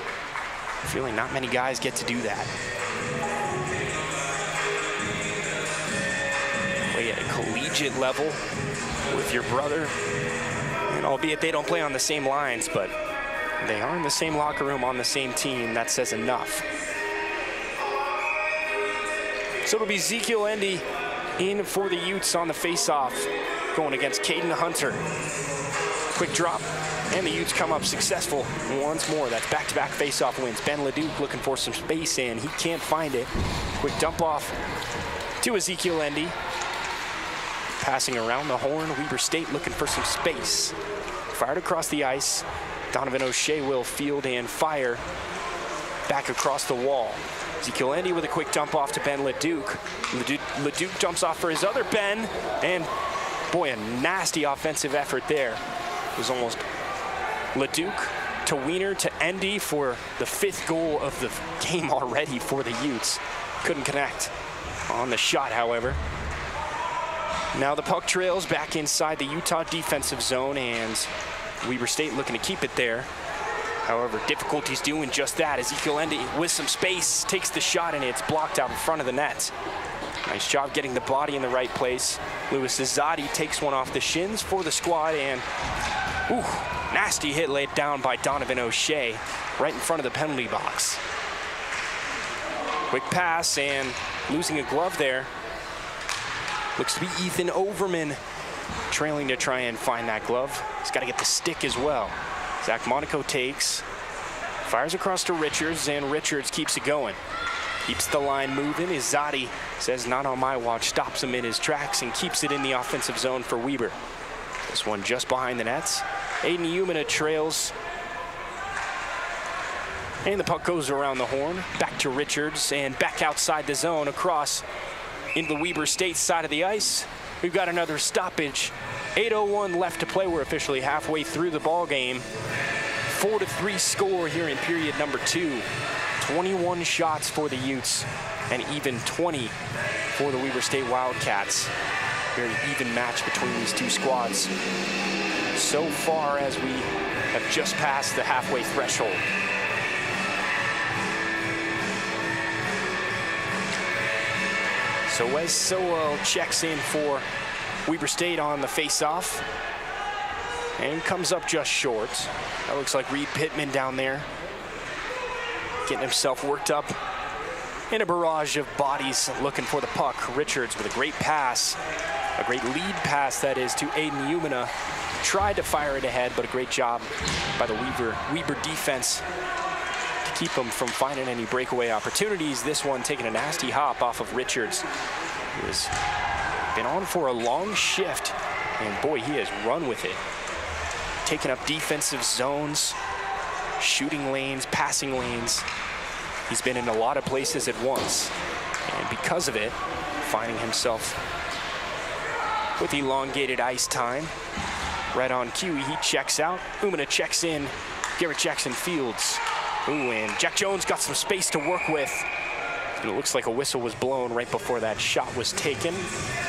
feeling. Not many guys get to do that. Play at a collegiate level with your brother, and albeit they don't play on the same lines, but they are in the same locker room on the same team. That says enough. So it'll be Ezekiel Endy in for the Utes on the face-off, going against Caden Hunter. Quick drop, and the Utes come up successful once more. That's back-to-back face-off wins. Ben Leduc looking for some space, and he can't find it. Quick dump off to Ezekiel Endy. Passing around the horn, Weber State looking for some space. Fired across the ice. Donovan O'Shea will field and fire back across the wall. Ezekiel Endy with a quick dump off to Ben Leduc. Leduc jumps off for his other Ben, and boy, a nasty offensive effort there. It was almost Leduc to Wiener to Endy for the 5th goal of the game already for the Utes. Couldn't connect on the shot, however. Now the puck trails back inside the Utah defensive zone, and Weber State looking to keep it there. However, difficulties doing just that. Ezekiel Endy with some space takes the shot, and it's blocked out in front of the net. Nice job getting the body in the right place. Louis Zadi takes one off the shins for the squad, and nasty hit laid down by Donovan O'Shea right in front of the penalty box. Quick pass and losing a glove there. Looks to be Ethan Overman trailing to try and find that glove. He's got to get the stick as well. Zach Monaco takes, fires across to Richards, and Richards keeps it going. Keeps the line moving. Izadi says, not on my watch, stops him in his tracks and keeps it in the offensive zone for Weber. This one just behind the nets. Aiden Umina trails. And the puck goes around the horn. Back to Richards and back outside the zone across into the Weber State side of the ice. We've got another stoppage. 8:01 left to play. We're officially halfway through the ball game. 4-3 score here in period number 2. 21 shots for the Utes and even 20 for the Weber State Wildcats. Very even match between these two squads so far, as we have just passed the halfway threshold. So Wes Sowell checks in for Weber State on the face-off and comes up just short. That looks like Reed Pittman down there getting himself worked up in a barrage of bodies looking for the puck. Richards with a great pass, a great lead pass that is to Aiden Umina. Tried to fire it ahead, but a great job by the Weber defense to keep them from finding any breakaway opportunities. This one taking a nasty hop off of Richards, who has been on for a long shift, and boy, he has run with it. Taking up defensive zones, shooting lanes, passing lanes. He's been in a lot of places at once, and because of it, finding himself with elongated ice time. Right on cue, he checks out. Umina checks in. Garrett Jackson Fields. Ooh, and Jack Jones got some space to work with. And it looks like a whistle was blown right before that shot was taken.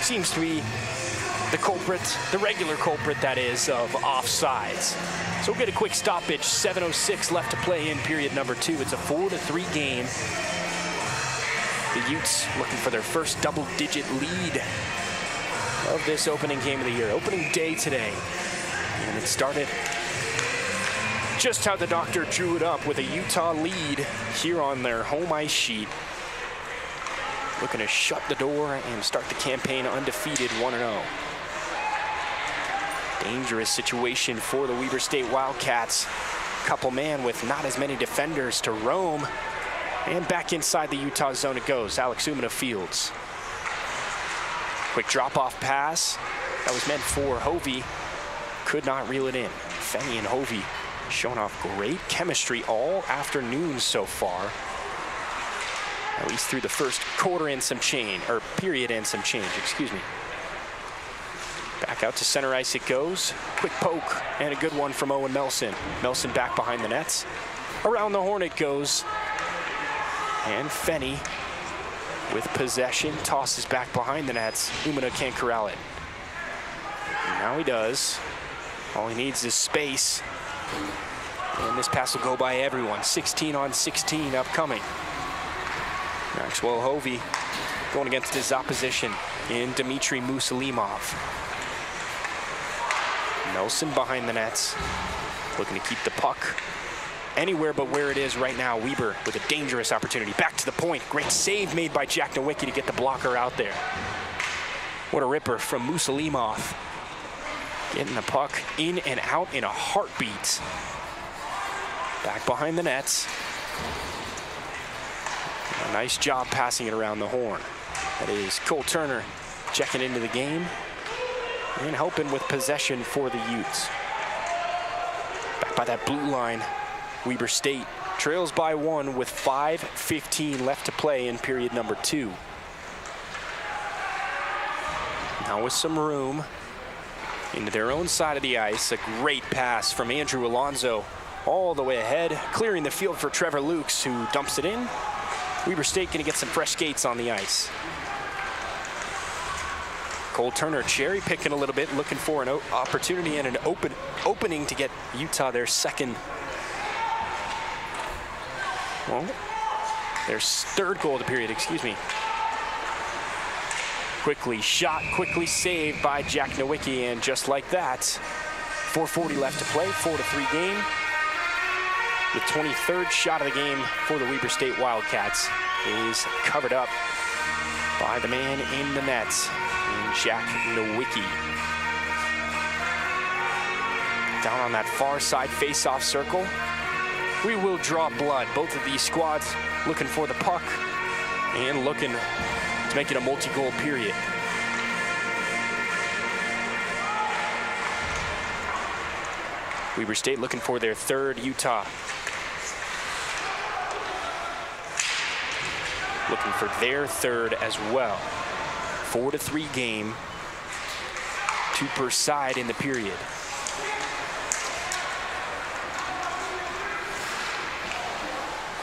Seems to be the culprit, the regular culprit, that is, of offsides. So we'll get a quick stoppage. 7:06 left to play in period number 2. It's a 4-3 game. The Utes looking for their first double-digit lead of this opening game of the year. Opening day today. And it started just how the doctor drew it up, with a Utah lead here on their home ice sheet. Looking to shut the door and start the campaign undefeated 1-0. Dangerous situation for the Weber State Wildcats. Couple man with not as many defenders to roam. And back inside the Utah zone it goes. Alex Umina Fields. Quick drop-off pass. That was meant for Hovey. Could not reel it in. Fenny and Hovey showing off great chemistry all afternoon so far. At least through the first quarter and some change, or period and some change, excuse me. Back out to center ice it goes. Quick poke and a good one from Owen Melson. Melson back behind the nets. Around the horn it goes. And Fenny with possession tosses back behind the nets. Umina can't corral it. And now he does. All he needs is space. And this pass will go by everyone. 16-on-16 upcoming. Maxwell Hovey going against his opposition in Dmitry Musalimov. Nelson behind the nets, looking to keep the puck anywhere but where it is right now. Weber with a dangerous opportunity. Back to the point. Great save made by Jack Nowicki to get the blocker out there. What a ripper from Musalimov. Getting the puck in and out in a heartbeat. Back behind the nets. A nice job passing it around the horn. That is Cole Turner checking into the game and helping with possession for the Utes. Back by that blue line, Weber State trails by 1 with 5:15 left to play in period number 2. Now with some room into their own side of the ice, a great pass from Andrew Alonso all the way ahead, clearing the field for Trevor Lukes, who dumps it in. Weber State going to get some fresh skates on the ice. Cole Turner cherry picking a little bit, looking for an opportunity and an opening to get Utah their second, well, their third goal of the period, excuse me. Quickly shot, quickly saved by Jack Nowicki, and just like that, 4:40 left to play, 4-3 game. The 23rd shot of the game for the Weber State Wildcats is covered up by the man in the net, Jack Nowicki. Down on that far side face-off circle, we will draw blood. Both of these squads looking for the puck and looking to make it a multi-goal period. Weber State looking for their third, Utah looking for their third as well. 4-3 game, 2 per side in the period.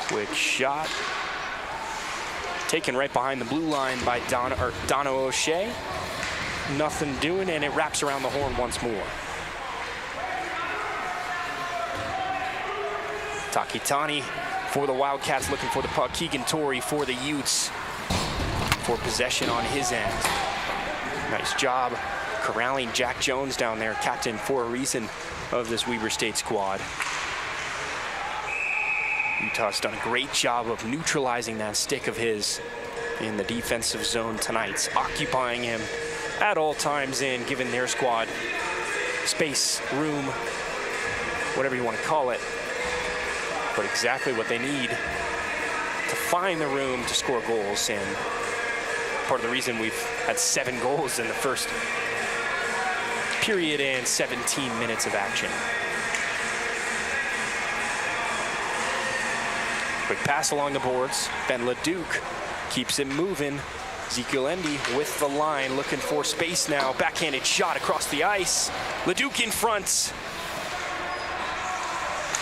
Quick shot. Taken right behind the blue line by Dono O'Shea. Nothing doing, and it wraps around the horn once more. Takitani for the Wildcats looking for the puck. Keegan Torrey for the Utes for possession on his end. Nice job corralling Jack Jones down there, captain for a reason of this Weber State squad. Utah's done a great job of neutralizing that stick of his in the defensive zone tonight, occupying him at all times and giving their squad space, room, whatever you want to call it, but exactly what they need to find the room to score goals. And part of the reason we've had 7 goals in the first period and 17 minutes of action. Quick pass along the boards. Ben LeDuc keeps it moving. Ezekiel Endy with the line, looking for space now. Backhanded shot across the ice. LeDuc in front.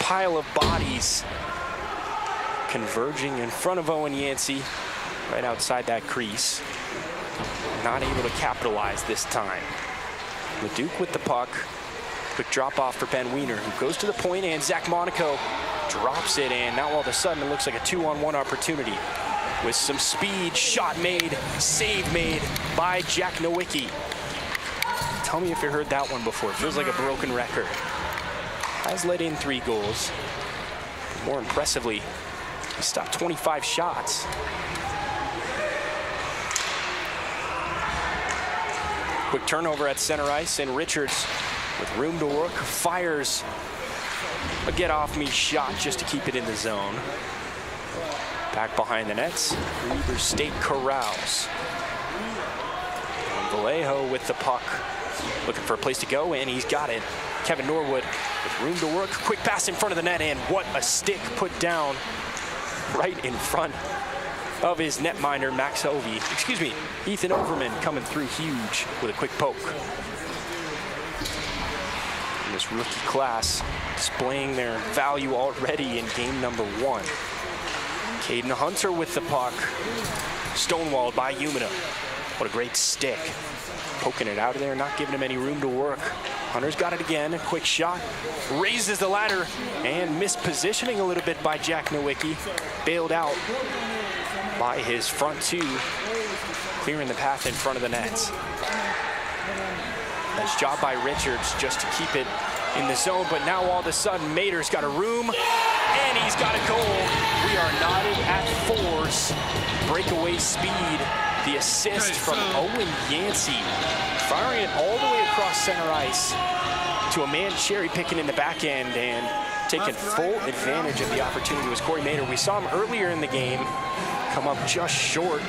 Pile of bodies converging in front of Owen Yancey, right outside that crease. Not able to capitalize this time. LeDuc with the puck. Quick drop off for Ben Wiener, who goes to the point, and Zach Monaco drops it, and now all of a sudden it looks like a 2-on-1 opportunity. With some speed, shot made, save made by Jack Nowicki. Tell me if you heard that one before. It feels like a broken record. Has let in 3 goals. More impressively, he stopped 25 shots. Quick turnover at center ice, and Richards, with room to work, fires a get-off-me shot just to keep it in the zone. Back behind the nets, Weber State corrals. And Vallejo with the puck, looking for a place to go, and he's got it. Kevin Norwood with room to work, quick pass in front of the net, and what a stick put down right in front of his netminder, Ethan Overman coming through huge with a quick poke. And this rookie class displaying their value already in game number 1. Caden Hunter with the puck, stonewalled by Umina. What a great stick. Poking it out of there, not giving him any room to work. Hunter's got it again, a quick shot, raises the ladder, and mispositioning a little bit by Jack Nowicki. Bailed out by his front 2, clearing the path in front of the net. Nice job by Richards just to keep it in the zone, but now all of a sudden Mader's got a room, and he's got a goal. We are knotted at 4s. Breakaway speed. The assist from Owen Yancey, firing it all the way across center ice to a man cherry picking in the back end and taking full advantage of the opportunity was Corey Mader. We saw him earlier in the game come up just short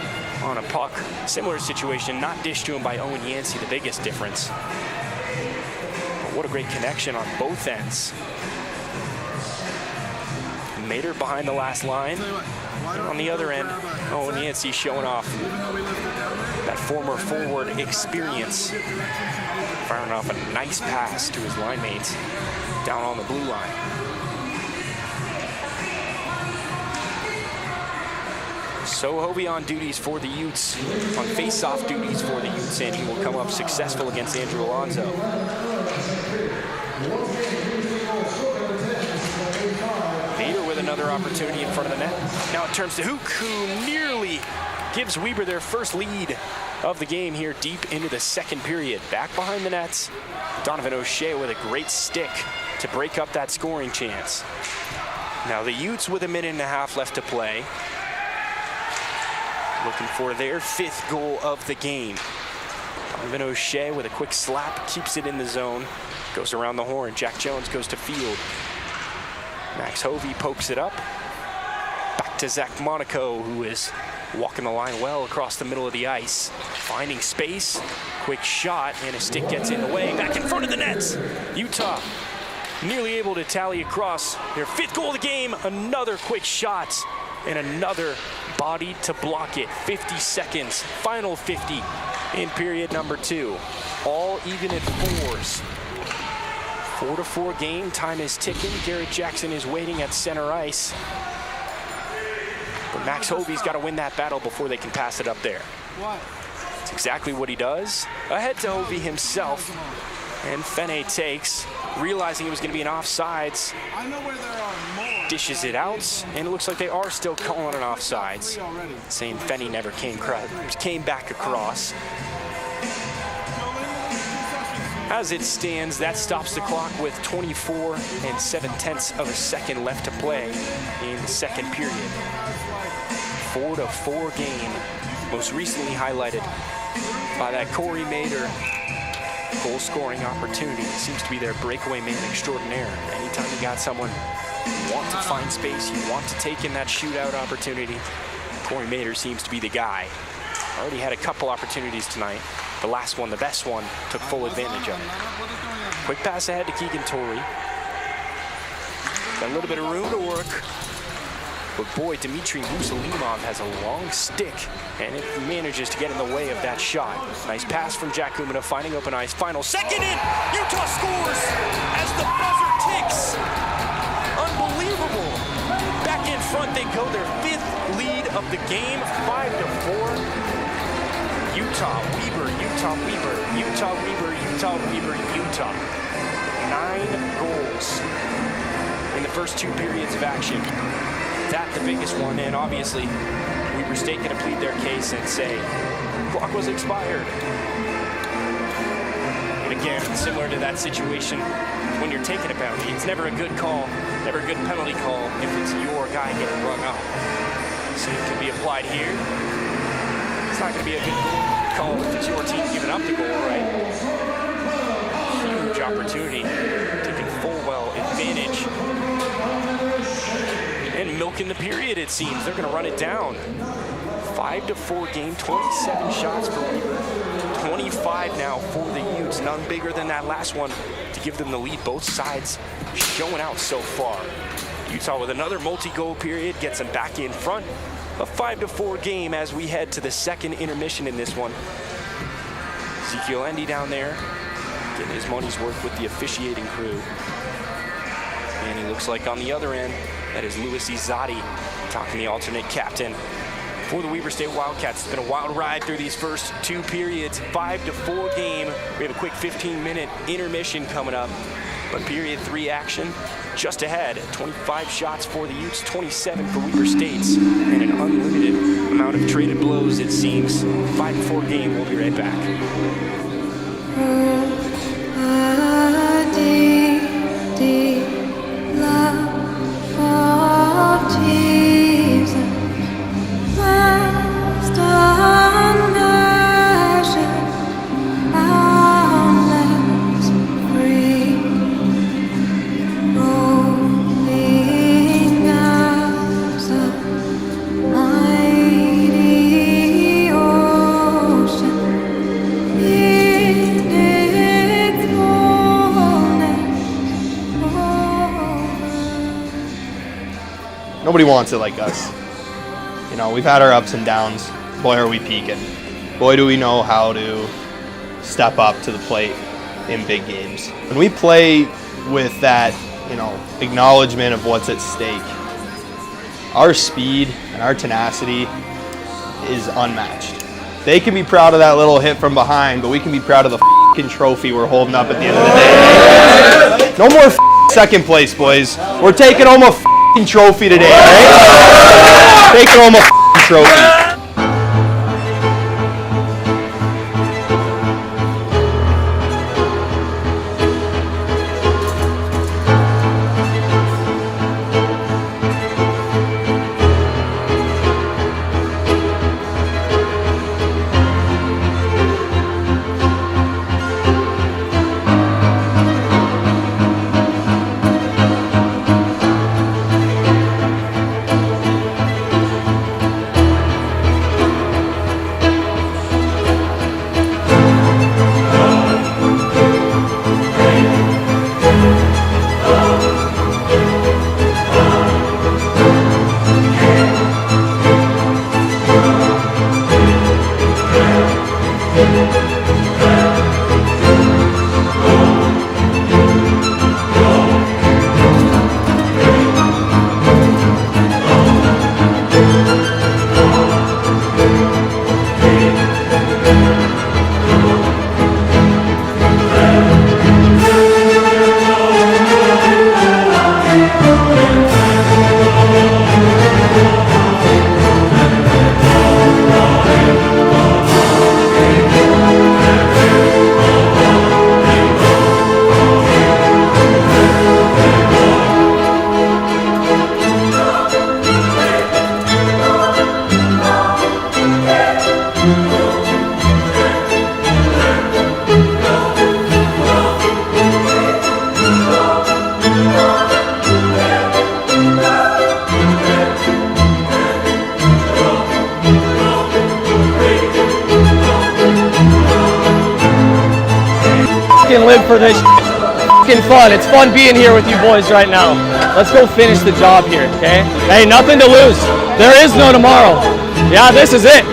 on a puck. Similar situation, not dished to him by Owen Yancey, the biggest difference. But what a great connection on both ends. Mader behind the last line. On the other end, Owen Yancey showing off that former forward experience. Firing off a nice pass to his line mates down on the blue line. So Hobie on duties for the Utes, on face-off duties for the Utes, and he will come up successful against Andrew Alonso. Vader with another opportunity in front of the net. Now it turns to Hook, who nearly gives Weber their first lead of the game here deep into the second period. Back behind the nets, Donovan O'Shea with a great stick to break up that scoring chance. Now the Utes with a minute and a half left to play, looking for their 5th goal of the game. Donovan O'Shea with a quick slap, keeps it in the zone, goes around the horn. Jack Jones goes to field. Max Hovey pokes it up. Back to Zach Monaco, who is walking the line well across the middle of the ice. Finding space, quick shot, and a stick gets in the way. Back in front of the nets. Utah nearly able to tally across their 5th goal of the game. Another quick shot and another body to block it. 50 seconds, final 50 in period number 2. All even at 4s. 4-4 game, time is ticking. Garrett Jackson is waiting at center ice. But Max Hovey's got to win that battle before they can pass it up there. That's exactly what he does. Ahead to Hovey himself. And Fene takes, realizing it was going to be an offsides. Dishes it out, and it looks like they are still calling an offsides, saying Fene never came back across. As it stands, that stops the clock with 24 7/10 of a second left to play in the second period. 4-4 game, most recently highlighted by that Corey Mader goal-scoring opportunity. Seems to be their breakaway man extraordinaire. Anytime you got someone you want to find space, you want to take in that shootout opportunity, Corey Mader seems to be the guy. Already had a couple opportunities tonight. The last one, the best one, took full advantage of it. Quick pass ahead to Keegan Torrey. Got a little bit of room to work. But boy, Dmitry Musalimov has a long stick, and it manages to get in the way of that shot. Nice pass from Jack Umina, finding open ice. Final second in, Utah scores as the buzzer ticks. Unbelievable. Back in front, they go their 5th lead of the game, 5-4. Utah, Weber, Utah, Weber, Utah, Weber, Utah, Weber, Utah. 9 goals in the first 2 periods of action. That the biggest one, and obviously Weber State going to plead their case and say clock was expired. And again, similar to that situation when you're taking a penalty, it's never a good call, never a good penalty call if it's your guy getting rung up. So it can be applied here. It's not going to be a good call if it's your team giving up the goal, right? Huge opportunity, taking full well advantage. And milking the period, it seems. They're going to run it down. 5-4 game, 27 shots for Weber. 25 now for the Utes. None bigger than that last one to give them the lead. Both sides showing out so far. Utah with another multi-goal period gets them back in front. A 5-4 game as we head to the second intermission in this one. Ezekiel Endy down there getting his money's worth with the officiating crew. And he looks like on the other end, that is Louis Izzotti, talking the alternate captain for the Weber State Wildcats. It's been a wild ride through these first 2 periods. 5-4 game. We have a quick 15-minute intermission coming up. But period 3 action just ahead. 25 shots for the Utes, 27 for Weber State's, and an unlimited amount of traded blows, it seems. 5-4 game. We'll be right back. Nobody wants it like us. You know, we've had our ups and downs. Boy, are we peaking. Boy, do we know how to step up to the plate in big games. When we play with that, you know, acknowledgement of what's at stake, our speed and our tenacity is unmatched. They can be proud of that little hit from behind, but we can be proud of the f***ing trophy we're holding up at the end of the day. No more second place, boys. We're taking home a f***ing trophy today, right? Taking home a f***ing trophy. Live for this fucking fun. It's fun being here with you boys right now. Let's go finish the job here, okay? Hey, nothing to lose. There is no tomorrow. Yeah, this is it.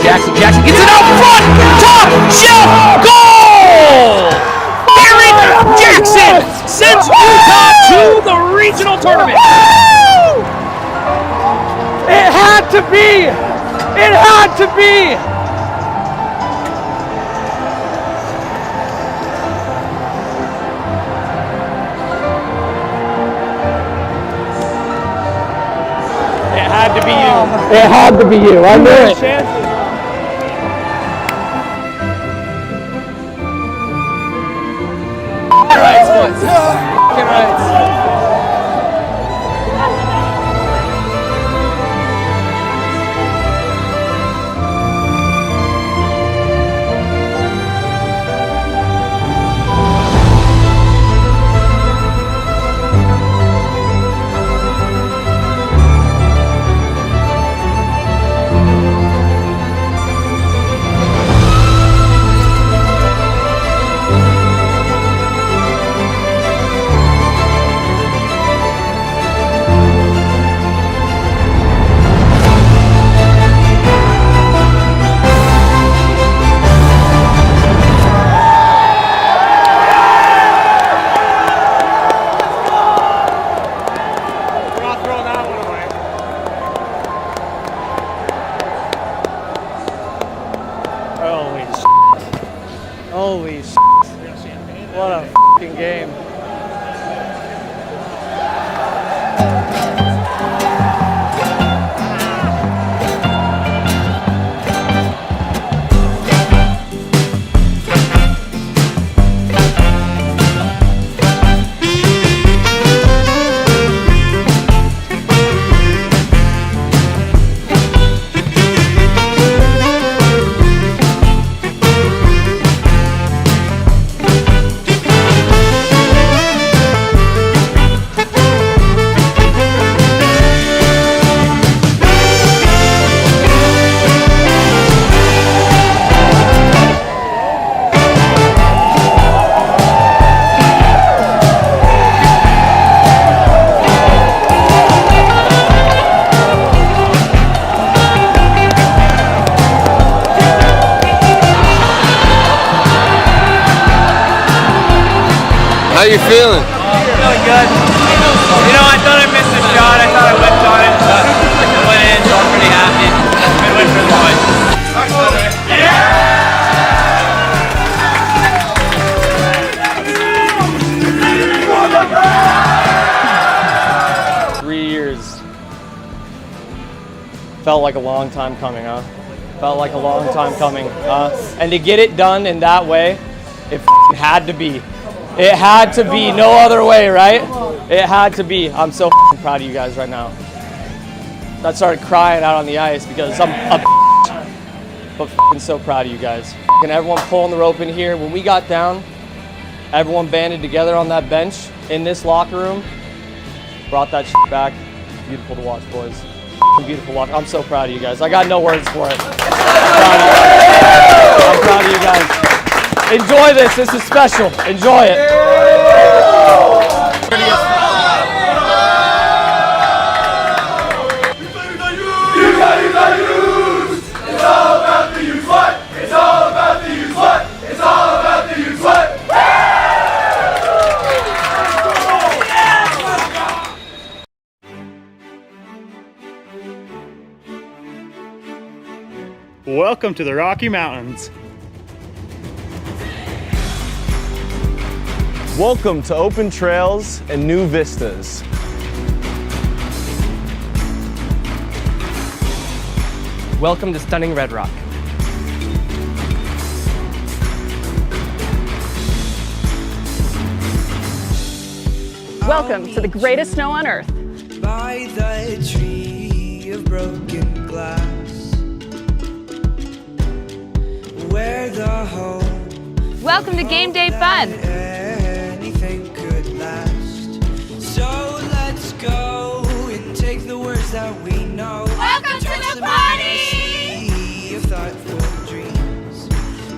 Jackson gets it out front. Top shelf goal! Aaron Jackson sends Utah to the regional tournament. It had to be! It had to be! It had to be you. It had to be you. I knew it. Holy shit. What a fucking game. you feeling? Feeling good. You know, I thought I missed a shot. I thought I whipped on it, but it went in, so I'm pretty happy. Good win for the boys. Yeah! 3 years. Felt like a long time coming, huh? Felt like a long time coming. And to get it done in that way, it had to be. It had to be, no other way, right? It had to be. I'm so proud of you guys right now. I started crying out on the ice because I'm a but so proud of you guys. And everyone pulling the rope in here. When we got down, everyone banded together on that bench in this locker room, brought that back. Beautiful to watch, boys. Beautiful watch. I'm so proud of you guys. I got no words for it. I'm proud of you guys. Enjoy this. This is special. Enjoy it. Welcome to the Rocky Mountains. Welcome to open trails and new vistas. Welcome to stunning Red Rock. Welcome to the greatest snow on earth. By the tree of broken glass, where the home Welcome to game day fun. anything could last. So let's go and take the words that we know. Welcome to the party! Sea of thoughtful dreams.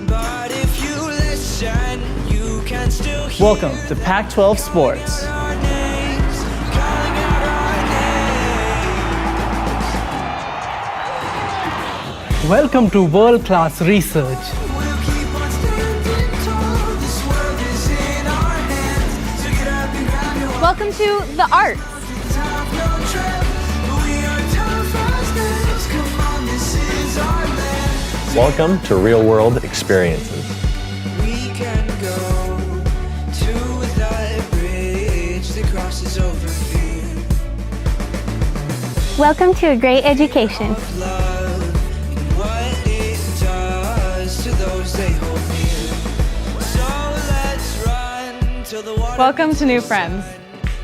But if you listen, you can still hear Welcome to Pac-12 Sports. our names, calling out our names. Welcome to world-class research. We'll keep on standing tall. This world is in our hands. So get up and grab your Welcome to the arts. Have no trip. We are tough as nails. Come on, this is our land. Welcome to real world experiences. We can go to that bridge that crosses over fear. Welcome to a great education. Love and what it does to those they hold near. So let's run till the water. Welcome to new friends.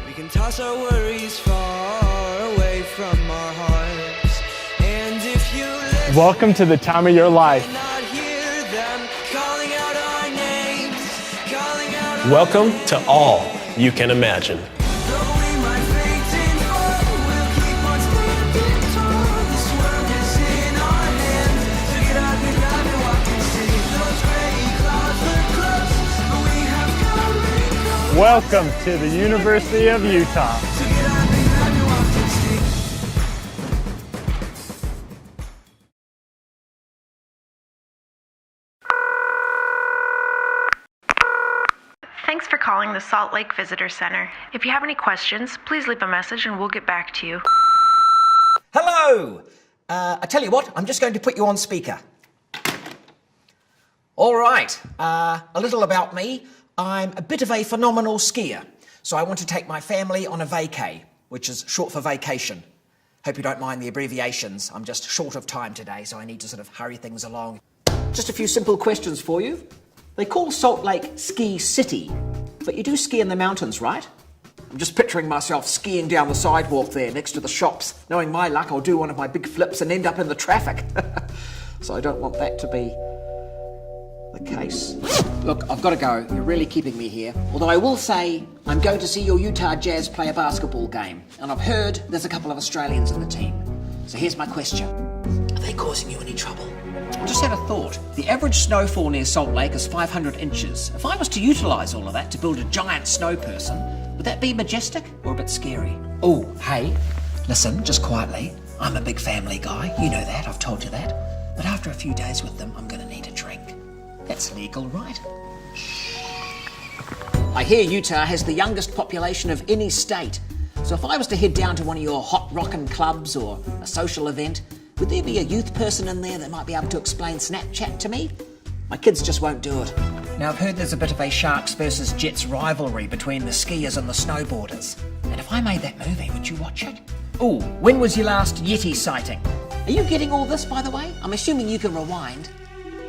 We can toss our worries far away from our hearts. And if you listen, Welcome to the time of your life. not hear them calling out our names, calling out our Welcome to all you can imagine. Though we might faint and fall, we'll keep on standing tall. This world is in our hands. So get up and grab and walk and see. Those gray clouds look close, but we have come and gone. Welcome to the University of Utah. So get up and grab and walk and see. Thanks for calling the Salt Lake Visitor Center. If you have any questions, please leave a message and we'll get back to you. Hello! I tell you what, I'm just going to put you on speaker. All right, a little about me. I'm a bit of a phenomenal skier, so I want to take my family on a vacay, which is short for vacation. Hope you don't mind the abbreviations. I'm just short of time today, so I need to sort of hurry things along. Just a few simple questions for you. They call Salt Lake Ski City, but you do ski in the mountains, right? I'm just picturing myself skiing down the sidewalk there next to the shops. Knowing my luck, I'll do one of my big flips and end up in the traffic. So I don't want that to be the case. Look, I've got to go. You're really keeping me here. Although I will say, I'm going to see your Utah Jazz play a basketball game. And I've heard there's a couple of Australians in the team. So here's my question. Are they causing you any trouble? I just had a thought. The average snowfall near Salt Lake is 500 inches. If I was to utilise all of that to build a giant snow person, would that be majestic or a bit scary? Oh, hey, listen, just quietly. I'm a big family guy. You know that, I've told you that. But after a few days with them, I'm going to need a drink. That's legal, right? Shh. I hear Utah has the youngest population of any state. So if I was to head down to one of your hot rockin' clubs or a social event, would there be a youth person in there that might be able to explain Snapchat to me? My kids just won't do it. Now I've heard there's a bit of a Sharks versus Jets rivalry between the skiers and the snowboarders. And if I made that movie, would you watch it? Ooh, when was your last Yeti sighting? Are you getting all this, by the way? I'm assuming you can rewind.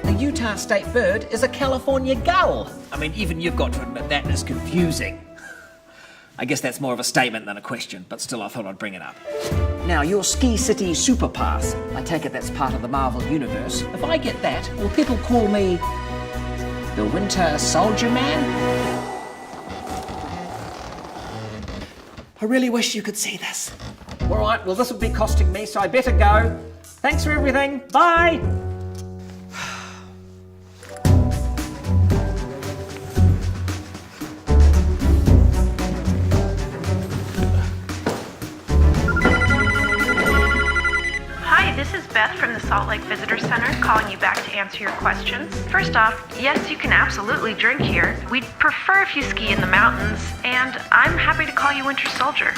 The Utah state bird is a California gull. I mean, even you've got to admit that is confusing. I guess that's more of a statement than a question, but still I thought I'd bring it up. Now, your Ski City Super Pass, I take it that's part of the Marvel Universe. If I get that, will people call me the Winter Soldier Man? I really wish you could see this. All right, well, this will be costing me, so I better go. Thanks for everything. Bye. Hi, this is Beth from the Salt Lake Visitor Center calling you back to answer your questions. First off, yes, you can absolutely drink here. We'd prefer if you ski in the mountains, and I'm happy to call you Winter Soldier.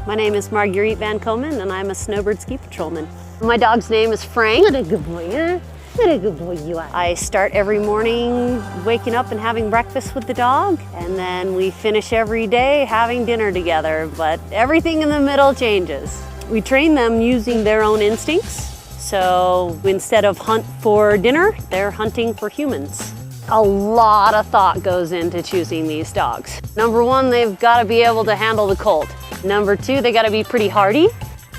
My name is Marguerite Van Komen, and I'm a Snowbird ski patrolman. My dog's name is Frank. What a good boy, huh? What a good boy you are. I start every morning waking up and having breakfast with the dog, and then we finish every day having dinner together, but everything in the middle changes. We train them using their own instincts, so instead of hunt for dinner, they're hunting for humans. A lot of thought goes into choosing these dogs. Number one, they've got to be able to handle the cold. Number two, they got to be pretty hardy.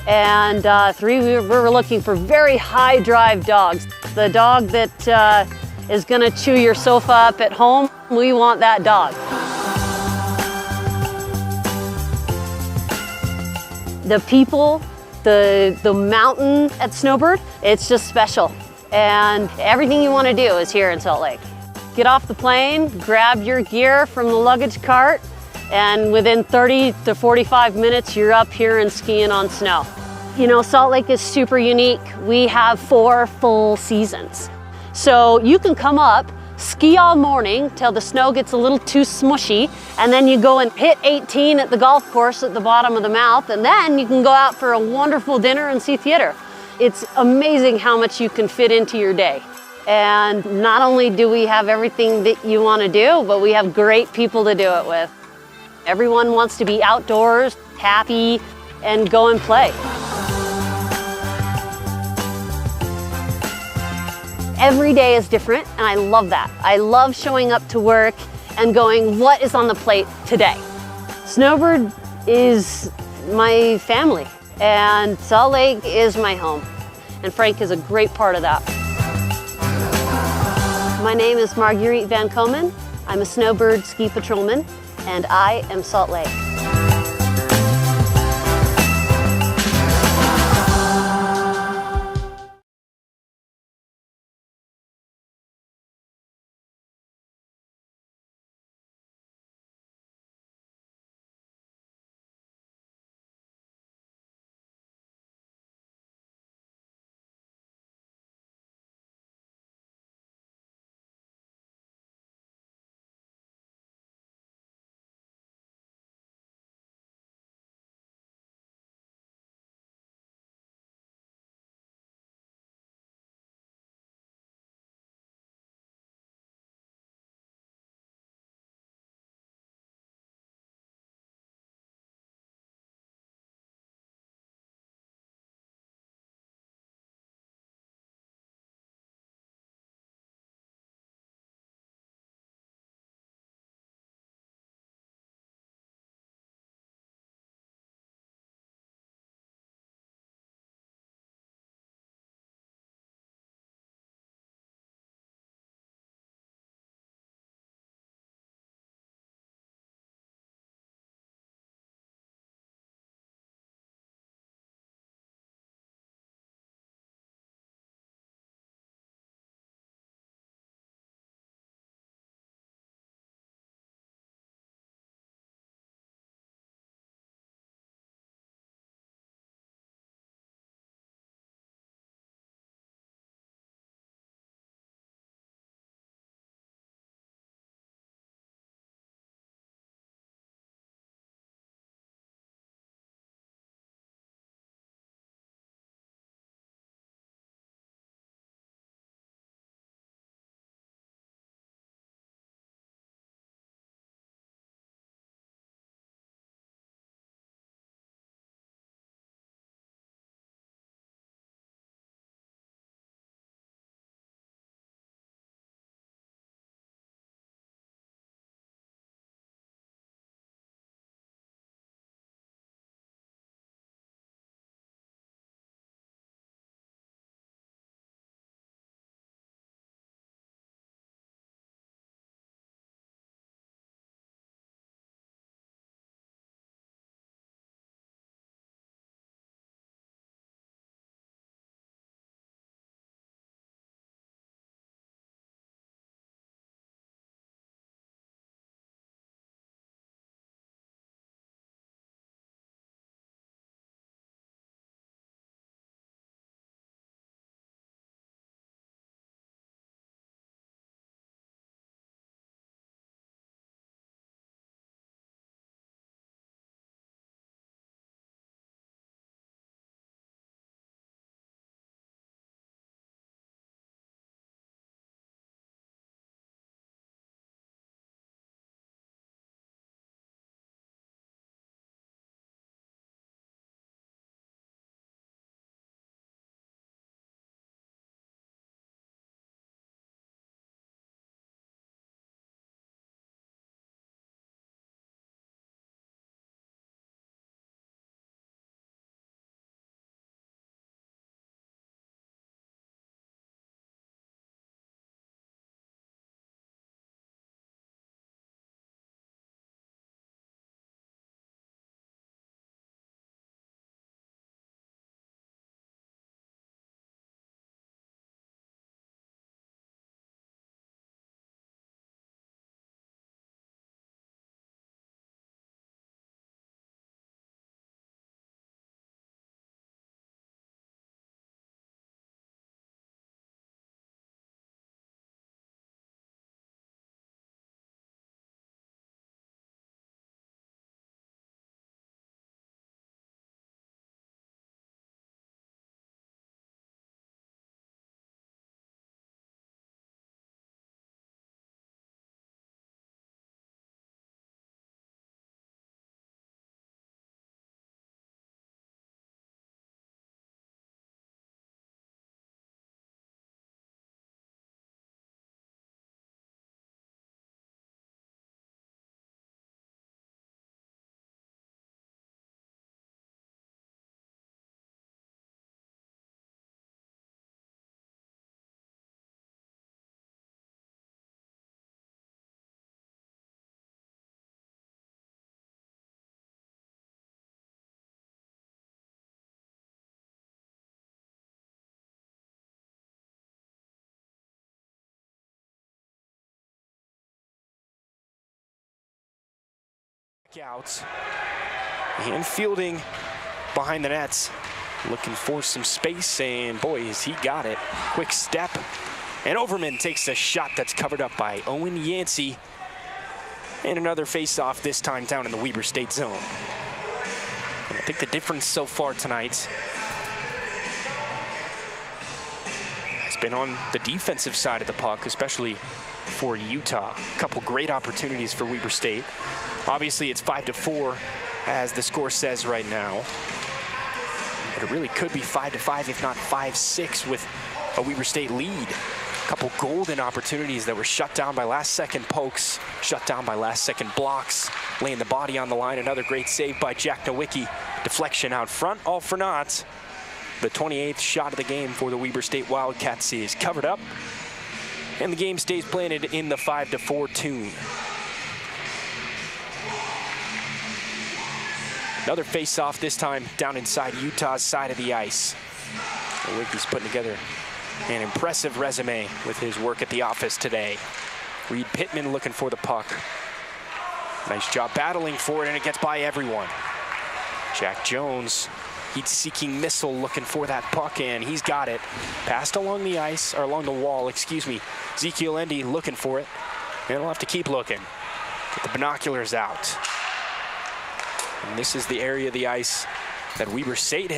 And three, we're looking for very high drive dogs. The dog that is going to chew your sofa up at home, we want that dog. The people, the mountain at Snowbird, it's just special. And everything you want to do is here in Salt Lake. Get off the plane, grab your gear from the luggage cart, and within 30 to 45 minutes, you're up here and skiing on snow. You know, Salt Lake is super unique. We have 4 full seasons. So you can come up, ski all morning till the snow gets a little too smushy, and then you go and hit 18 at the golf course at the bottom of the mouth, and then you can go out for a wonderful dinner and see theater. It's amazing how much you can fit into your day. And not only do we have everything that you want to do, but we have great people to do it with. Everyone wants to be outdoors, happy, and go and play. Every day is different, and I love that. I love showing up to work and going, what is on the plate today? Snowbird is my family, and Salt Lake is my home. And Frank is a great part of that. My name is Marguerite Van Komen. I'm a Snowbird ski patrolman, and I am Salt Lake. Out and fielding behind the nets, looking for some space, and boy, has he got it. Quick step, and Overman takes a shot that's covered up by Owen Yancey. And another face-off, this time down in the Weber State zone. And I think the difference so far tonight has been on the defensive side of the puck, especially for Utah. A couple great opportunities for Weber State. Obviously, it's 5-4, as the score says right now. But it really could be 5-5, if not 5-6, with a Weber State lead. A couple golden opportunities that were shut down by last-second pokes, shut down by last-second blocks, laying the body on the line. Another great save by Jack Nowicki. Deflection out front, all for naught. The 28th shot of the game for the Weber State Wildcats is covered up, and the game stays planted in the 5-4 tune. Another face-off, this time down inside Utah's side of the ice. Nowicki's putting together an impressive resume with his work at the office today. Reed Pittman looking for the puck. Nice job battling for it, and it gets by everyone. Jack Jones, heat seeking missile, looking for that puck, and he's got it. Passed along the ice, or along the wall, excuse me. Ezekiel Endy looking for it, and he'll have to keep looking. Get the binoculars out. And this is the area of the ice that Weber State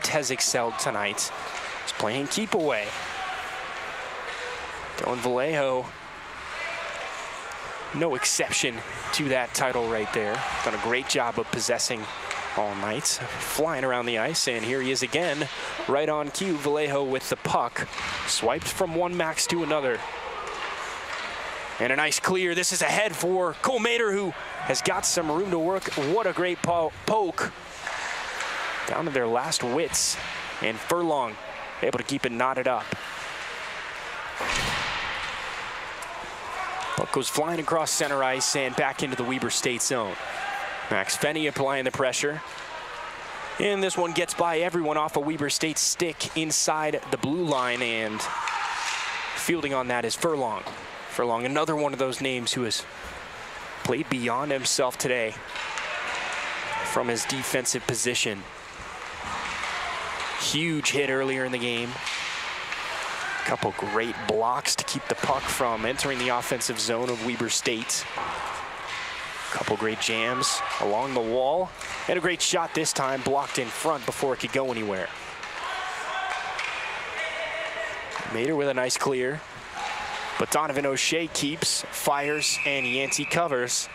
has excelled tonight. He's playing keep away. Dylan Vallejo, no exception to that title right there. Done a great job of possessing all night, flying around the ice, and here he is again, right on cue. Vallejo with the puck, swiped from one max to another. And a nice clear. This is ahead for Cole Mader, who has got some room to work. What a great poke. Down to their last wits, and Furlong able to keep it knotted up. Puck goes flying across center ice and back into the Weber State zone. Max Fenney applying the pressure. And this one gets by everyone off a Weber State stick inside the blue line, and fielding on that is Furlong. Furlong, another one of those names who has played beyond himself today from his defensive position. Huge hit earlier in the game. Couple great blocks to keep the puck from entering the offensive zone of Weber State. Couple great jams along the wall, and a great shot this time, blocked in front before it could go anywhere. Mader with a nice clear, but Donovan O'Shea keeps, fires, and Yancey covers.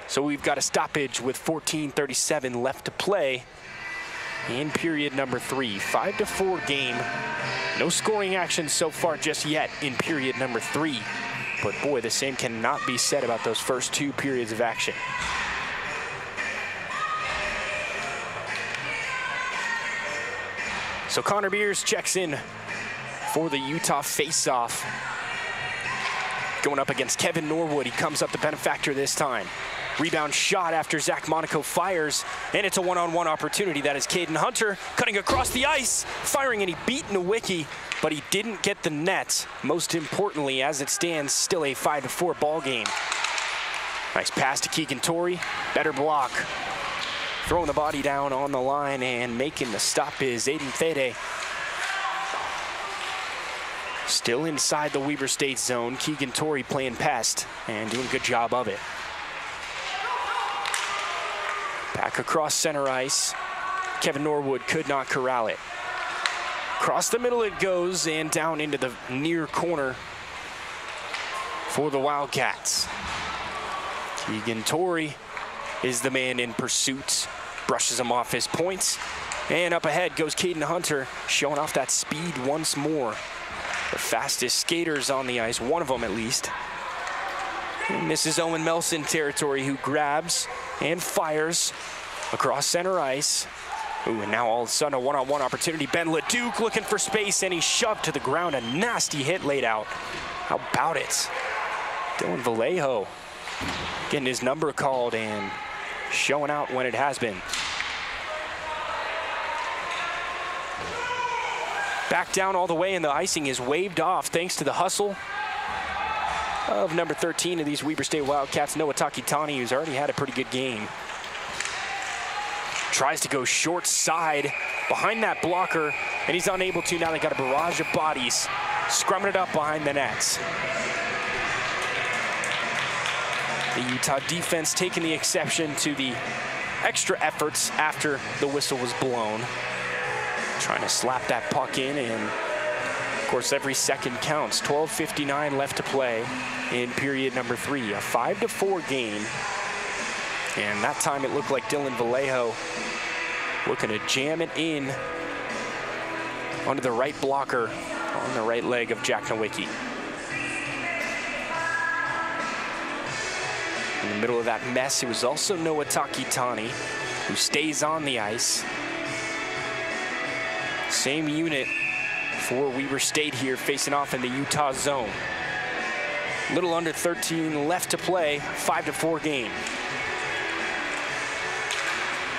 So we've got a stoppage with 14:37 left to play in period number 3. 5-4 game. No scoring action so far just yet in period number 3. But boy, the same cannot be said about those first 2 periods of action. So Connor Beers checks in for the Utah face-off. Going up against Kevin Norwood. He comes up the benefactor this time. Rebound shot after Zach Monaco fires, and it's a one-on-one opportunity. That is Caden Hunter cutting across the ice, firing, and he beat Nowicki, but he didn't get the net. Most importantly, as it stands, still a 5-4 ball game. Nice pass to Keegan Torrey, better block. Throwing the body down on the line and making the stop is Aiden Fede. Still inside the Weber State zone. Keegan Torrey playing pest and doing a good job of it. Back across center ice. Kevin Norwood could not corral it. Across the middle it goes and down into the near corner for the Wildcats. Keegan Torrey is the man in pursuit. Brushes him off his points. And up ahead goes Caden Hunter, showing off that speed once more. The fastest skaters on the ice, one of them at least. And this is Owen Melson territory, who grabs and fires across center ice. Ooh, and now all of a sudden a one-on-one opportunity. Ben LeDuc looking for space, and he's shoved to the ground. A nasty hit laid out. How about it? Dylan Vallejo getting his number called and showing out when it has been. Back down all the way, and the icing is waved off thanks to the hustle of number 13 of these Weber State Wildcats, Noah Takitani, who's already had a pretty good game. Tries to go short side behind that blocker, and he's unable to. Now they got a barrage of bodies scrumming it up behind the nets. The Utah defense taking the exception to the extra efforts after the whistle was blown. Trying to slap that puck in, and of course every second counts. 12:59 left to play in period number 3. A 5-4 game. And that time it looked like Dylan Vallejo looking to jam it in onto the right blocker on the right leg of Jack Nowicki. In the middle of that mess, it was also Noah Takitani, who stays on the ice. Same unit for Weber State here, facing off in the Utah zone. Little under 13 left to play, 5-4 game.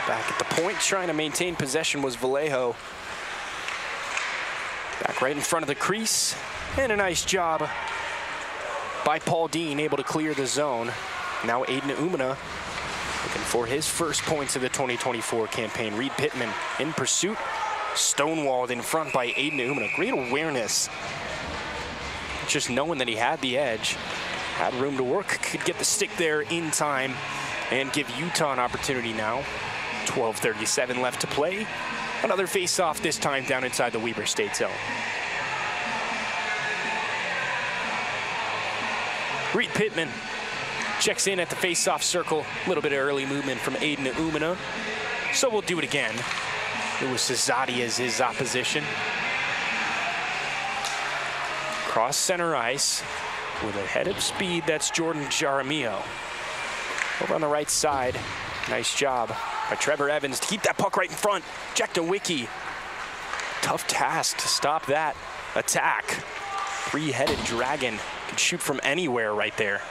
Back at the point, trying to maintain possession was Vallejo. Back right in front of the crease, and a nice job by Paul Dean, able to clear the zone. Now Aiden Umina looking for his first points of the 2024 campaign. Reed Pittman in pursuit, stonewalled in front by Aiden Umina. Great awareness, just knowing that he had the edge, had room to work, could get the stick there in time and give Utah an opportunity now. 12:37 left to play. Another face-off, this time down inside the Weber State zone. Reed Pittman checks in at the face-off circle. A little bit of early movement from Aiden Umina. So we'll do it again. It was Cesati as his opposition. Cross center ice with a head of speed. That's Jordan Jaramillo. Over on the right side, nice job by Trevor Evans to keep that puck right in front. Jack Nowicki, tough task to stop that attack. Three-headed dragon, can shoot from anywhere right there.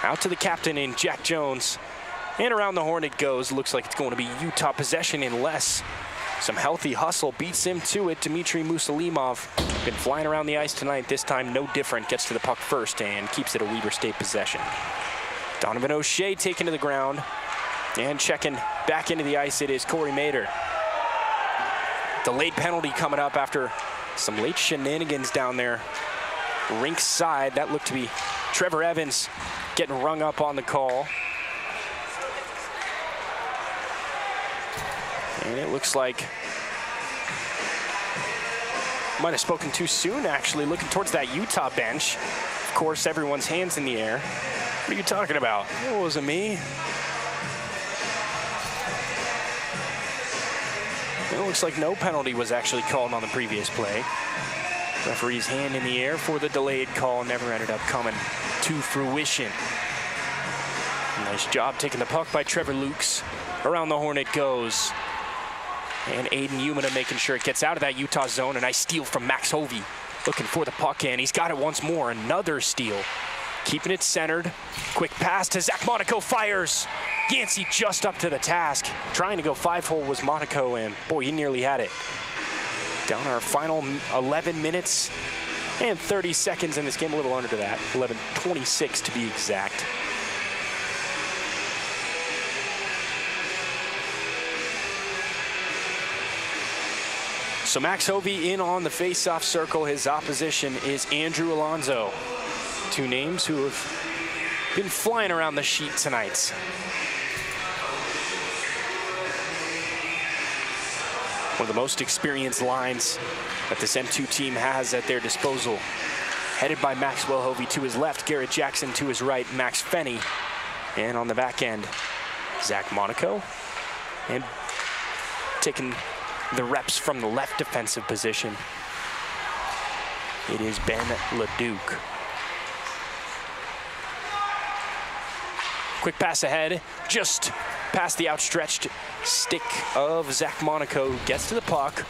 Out to the captain in Jack Jones, and around the horn it goes. Looks like it's going to be Utah possession unless some healthy hustle beats him to it. Dmitry Musalimov, been flying around the ice tonight, this time no different. Gets to the puck first and keeps it a Weber State possession. Donovan O'Shea taken to the ground. And checking back into the ice, it is Corey Mader. Delayed penalty coming up after some late shenanigans down there. Rink side, that looked to be Trevor Evans getting rung up on the call. And it looks like might have spoken too soon, actually, looking towards that Utah bench. Of course, everyone's hands in the air. What are you talking about? It wasn't me. It looks like no penalty was actually called on the previous play. Referee's hand in the air for the delayed call never ended up coming to fruition. Nice job taking the puck by Trevor Lukes. Around the horn it goes. And Aiden Umina making sure it gets out of that Utah zone. A nice steal from Max Hovey. Looking for the puck in. He's got it once more. Another steal. Keeping it centered. Quick pass to Zach Monaco. Fires. Yancey just up to the task. Trying to go 5-hole was Monaco, and boy, he nearly had it. Down our final 11 minutes and 30 seconds in this game. A little under to that. 11:26 to be exact. So Max Hovey in on the face-off circle. His opposition is Andrew Alonzo. Two names who have been flying around the sheet tonight. One of the most experienced lines that this M2 team has at their disposal. Headed by Maxwell Hovey to his left, Garrett Jackson to his right, Max Fenney. And on the back end, Zach Monaco. And taking the reps from the left defensive position, it is Ben LeDuc. Quick pass ahead, just past the outstretched stick of Zach Monaco, who gets to the puck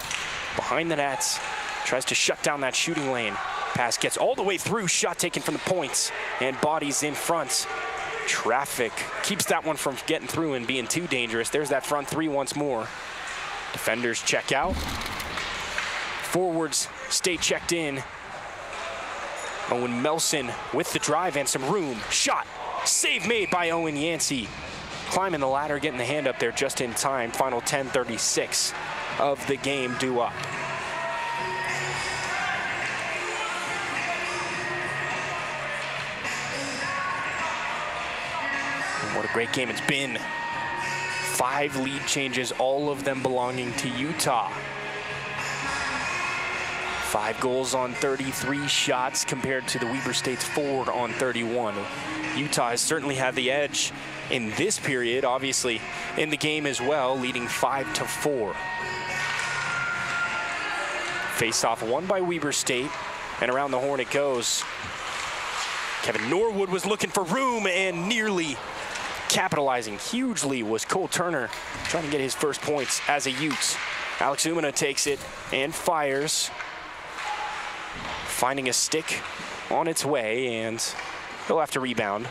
behind the nets, tries to shut down that shooting lane. Pass gets all the way through, shot taken from the points, and bodies in front. Traffic keeps that one from getting through and being too dangerous. There's that front three once more. Defenders check out. Forwards stay checked in. Owen Melson with the drive and some room. Shot. Save made by Owen Yancey. Climbing the ladder, getting the hand up there just in time. Final 10:36 of the game due up. And what a great game it's been. 5 lead changes, all of them belonging to Utah. 5 goals on 33 shots compared to the Weber State's 4 on 31. Utah has certainly had the edge in this period, obviously in the game as well, leading 5-4. Face-off won by Weber State, and around the horn it goes. Kevin Norwood was looking for room and nearly capitalizing hugely was Cole Turner, trying to get his first points as a Ute. Alex Umina takes it and fires, finding a stick on its way, and he'll have to rebound.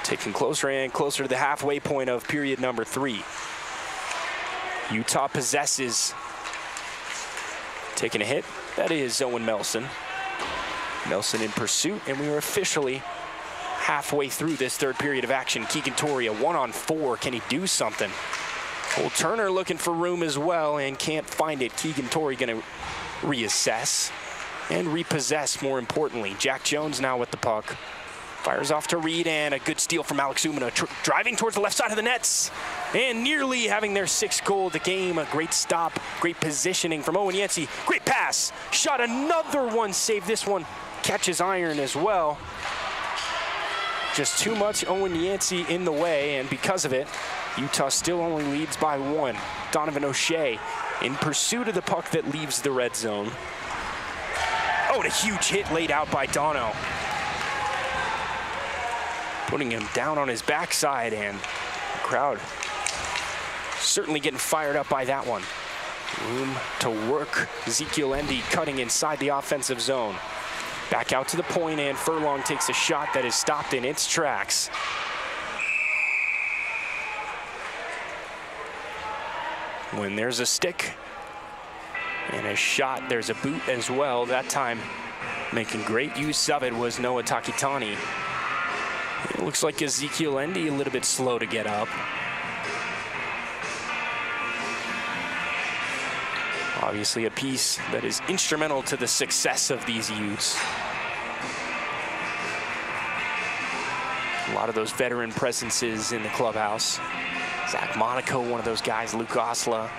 Taking closer and closer to the halfway point of period number 3. Utah possesses. Taking a hit, that is Owen Melson. Melson in pursuit, and we are officially halfway through this third period of action. Keegan Torrey, a 1-on-4. Can he do something? Cole Turner looking for room as well and can't find it. Keegan Torrey going to reassess and repossess, more importantly. Jack Jones now with the puck. Fires off to Reed, and a good steal from Alex Umina, driving towards the left side of the nets and nearly having their 6th goal of the game. A great stop, great positioning from Owen Yancey. Great pass, shot, another one, save this one. Catches iron as well. Just too much Owen Yancey in the way, and because of it, Utah still only leads by 1. Donovan O'Shea in pursuit of the puck that leaves the red zone. Oh, and a huge hit laid out by Dono, putting him down on his backside, and the crowd certainly getting fired up by that one. Room to work. Ezekiel Endy cutting inside the offensive zone. Back out to the point, and Furlong takes a shot that is stopped in its tracks. When there's a stick and a shot, there's a boot as well. That time, making great use of it was Noah Takitani. It looks like Ezekiel Endy a little bit slow to get up. Obviously a piece that is instrumental to the success of these Utes. A lot of those veteran presences in the clubhouse. Zach Monaco, one of those guys, Luke Osla.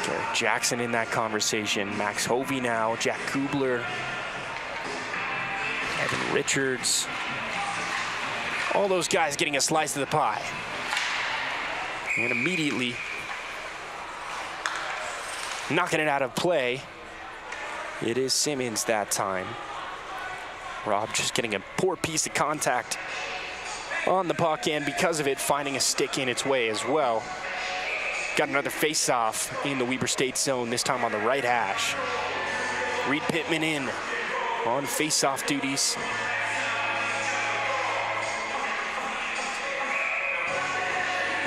Garrett Jackson in that conversation. Max Hovey now, Jack Kubler, Evan Richards. All those guys getting a slice of the pie. And immediately knocking it out of play. It is Simmons that time. Rob just getting a poor piece of contact on the puck, and because of it, finding a stick in its way as well. Got another face-off in the Weber State zone, this time on the right hash. Reed Pittman in on face-off duties.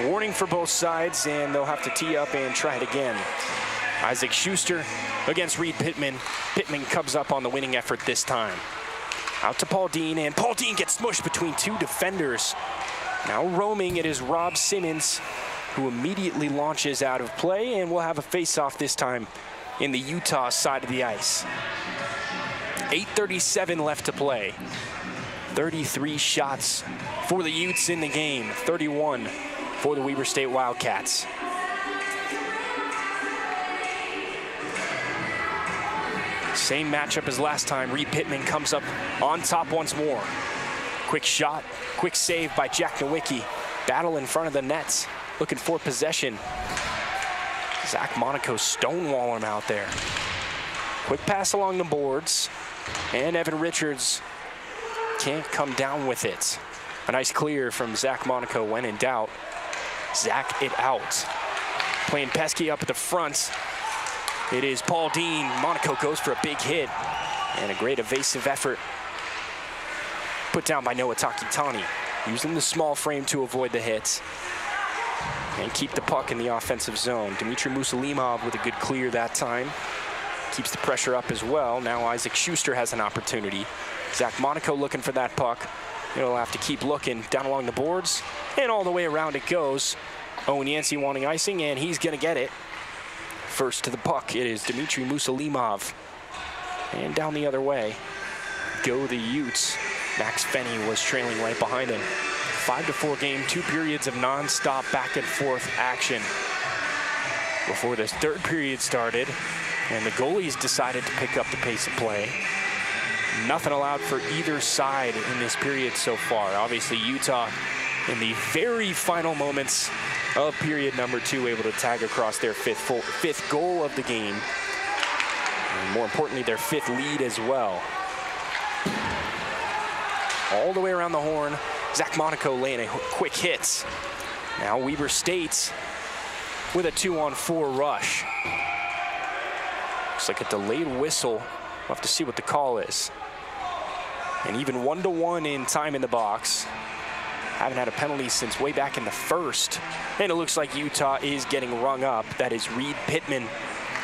Warning for both sides, and they'll have to tee up and try it again. Isaac Schuster against Reed Pittman. Pittman comes up on the winning effort this time. Out to Paul Dean, and Paul Dean gets smushed between 2 defenders. Now roaming, it is Rob Simmons, who immediately launches out of play, and will have a face-off this time in the Utah side of the ice. 8:37 left to play. 33 shots for the Utes in the game, 31 for the Weber State Wildcats. Same matchup as last time. Reed Pittman comes up on top once more. Quick shot, quick save by Jack Nowicki. Battle in front of the nets, looking for possession. Zach Monaco stonewalling him out there. Quick pass along the boards, and Evan Richards can't come down with it. A nice clear from Zach Monaco when in doubt. Zach it out. Playing pesky up at the front. It is Paul Dean. Monaco goes for a big hit, and a great evasive effort put down by Noah Takitani, using the small frame to avoid the hits. and keep the puck in the offensive zone. Dmitry Musalimov with a good clear that time. Keeps the pressure up as well. Now Isaac Schuster has an opportunity. Zach Monaco looking for that puck. He'll have to keep looking down along the boards, and all the way around it goes. Owen Yancey wanting icing, and he's going to get it. First to the puck, it is Dmitry Musalimov. And down the other way go the Utes. Max Fenney was trailing right behind him. 5-4 game, 2 periods of non-stop back and forth action before this third period started, and the goalies decided to pick up the pace of play. Nothing allowed for either side in this period so far. Obviously, Utah in the very final moments of period number 2 able to tag across their fifth goal of the game. And more importantly, their 5th lead as well. All the way around the horn, Zach Monaco laying a quick hit. Now Weber State with a 2-on-4 rush. Looks like a delayed whistle. We'll have to see what the call is. And even 1-1 in time in the box. Haven't had a penalty since way back in the first. And it looks like Utah is getting rung up. That is Reed Pittman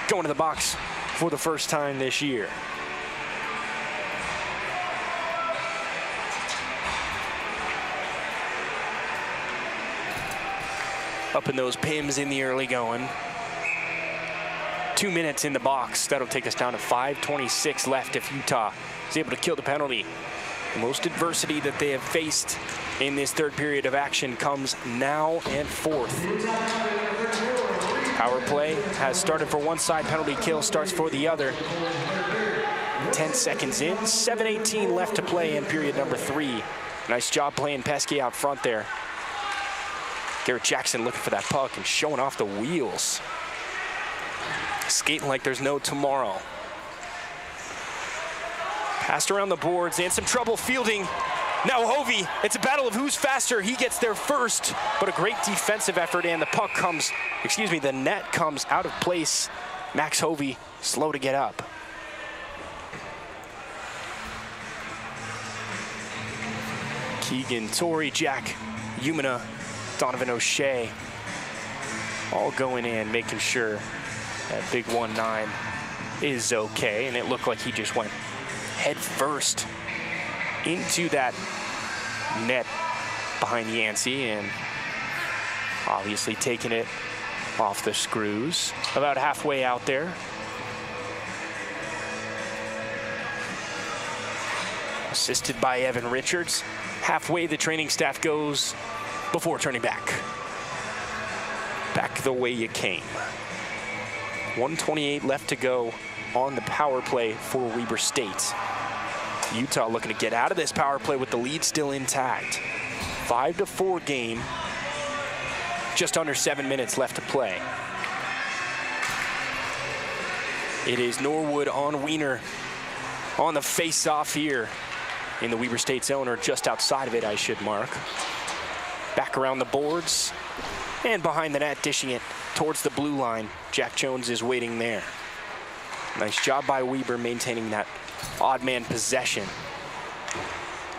going to the box for the first time this year. Up in those Pims in the early going. 2 minutes in the box. That'll take us down to 5:26 left if Utah is able to kill the penalty. The most adversity that they have faced in this third period of action comes now and forth. Power play has started for one side, penalty kill starts for the other. 10 seconds in, 7:18 left to play in period number 3. Nice job playing Pesky out front there. Garrett Jackson looking for that puck and showing off the wheels. Skating like there's no tomorrow. Passed around the boards and some trouble fielding. Now Hovey, it's a battle of who's faster. He gets there first, but a great defensive effort, and the puck comes, the net comes out of place. Max Hovey slow to get up. Keegan Torrey, Jack Umina, Donovan O'Shea, all going in, making sure that big 1-9 is okay, and it looked like he just went head first into that net behind Yancey, and obviously taking it off the screws about halfway out there. Assisted by Evan Richards. Halfway the training staff goes before turning back. Back the way you came. 1:28 left to go on the power play for Weber State. Utah looking to get out of this power play with the lead still intact. 5-4 game, just under 7 minutes left to play. It is Norwood on Wiener on the face-off here in the Weber State zone, or just outside of it, I should mark. Back around the boards and behind the net, dishing it towards the blue line. Jack Jones is waiting there. Nice job by Weber maintaining that odd man possession.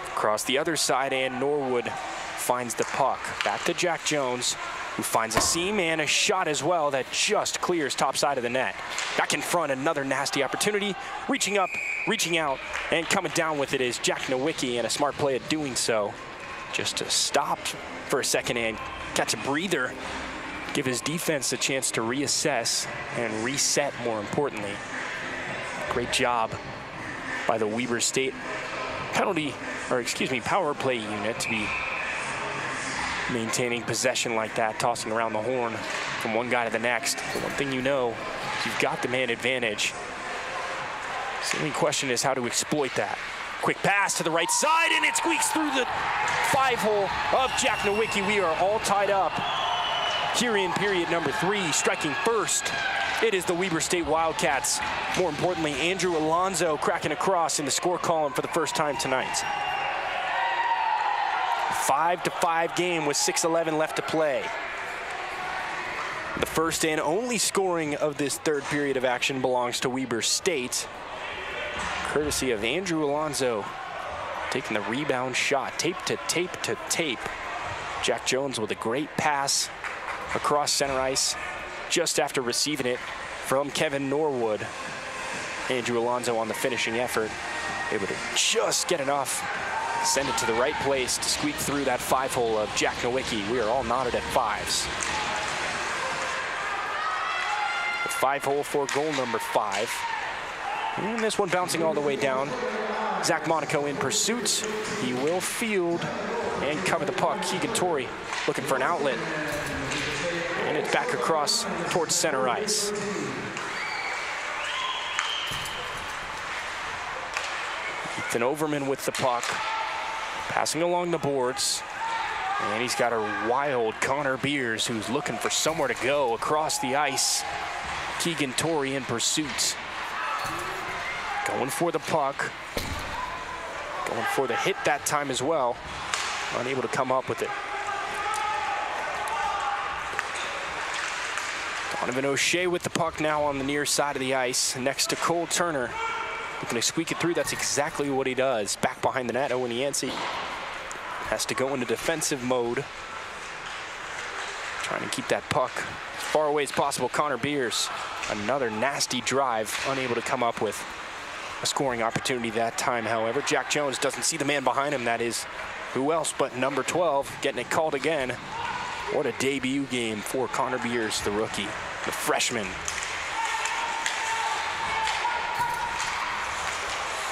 Across the other side, and Norwood finds the puck. Back to Jack Jones, who finds a seam and a shot as well that just clears top side of the net. Back in front, another nasty opportunity. Reaching up, reaching out, and coming down with it is Jack Nowicki, and a smart play at doing so. Just to stop for a second and catch a breather. Give his defense a chance to reassess and reset, more importantly. Great job by the Weber State power play unit to be maintaining possession like that, tossing around the horn from one guy to the next. The one thing you know, you've got the man advantage. So the only question is how to exploit that. Quick pass to the right side, and it squeaks through the 5-hole of Jack Nowicki. We are all tied up here in period number 3. Striking first, it is the Weber State Wildcats. More importantly, Andrew Alonzo cracking across in the score column for the first time tonight. 5-5 game with 6:11 left to play. The first and only scoring of this third period of action belongs to Weber State, courtesy of Andrew Alonzo taking the rebound shot. Tape to tape to tape. Jack Jones with a great pass across center ice just after receiving it from Kevin Norwood. Andrew Alonso on the finishing effort, able to just get enough, send it to the right place to squeak through that 5-hole of Jack Nowicki. We are all knotted at 5s. The 5-hole for goal number 5. And this one bouncing all the way down. Zach Monaco in pursuit. He will field and cover the puck. Keegan Torrey looking for an outlet. And it's back across towards center ice. Ethan Overman with the puck. Passing along the boards. And he's got a wild Connor Beers who's looking for somewhere to go across the ice. Keegan Torrey in pursuit. Going for the puck. Going for the hit that time as well. Unable to come up with it. Donovan O'Shea with the puck now on the near side of the ice next to Cole Turner. Looking to squeak it through. That's exactly what he does. Back behind the net, Owen Yancey has to go into defensive mode. Trying to keep that puck as far away as possible. Connor Beers, another nasty drive, unable to come up with a scoring opportunity that time, however. Jack Jones doesn't see the man behind him. That is who else but number 12, getting it called again. What a debut game for Connor Beers, the rookie, the freshman.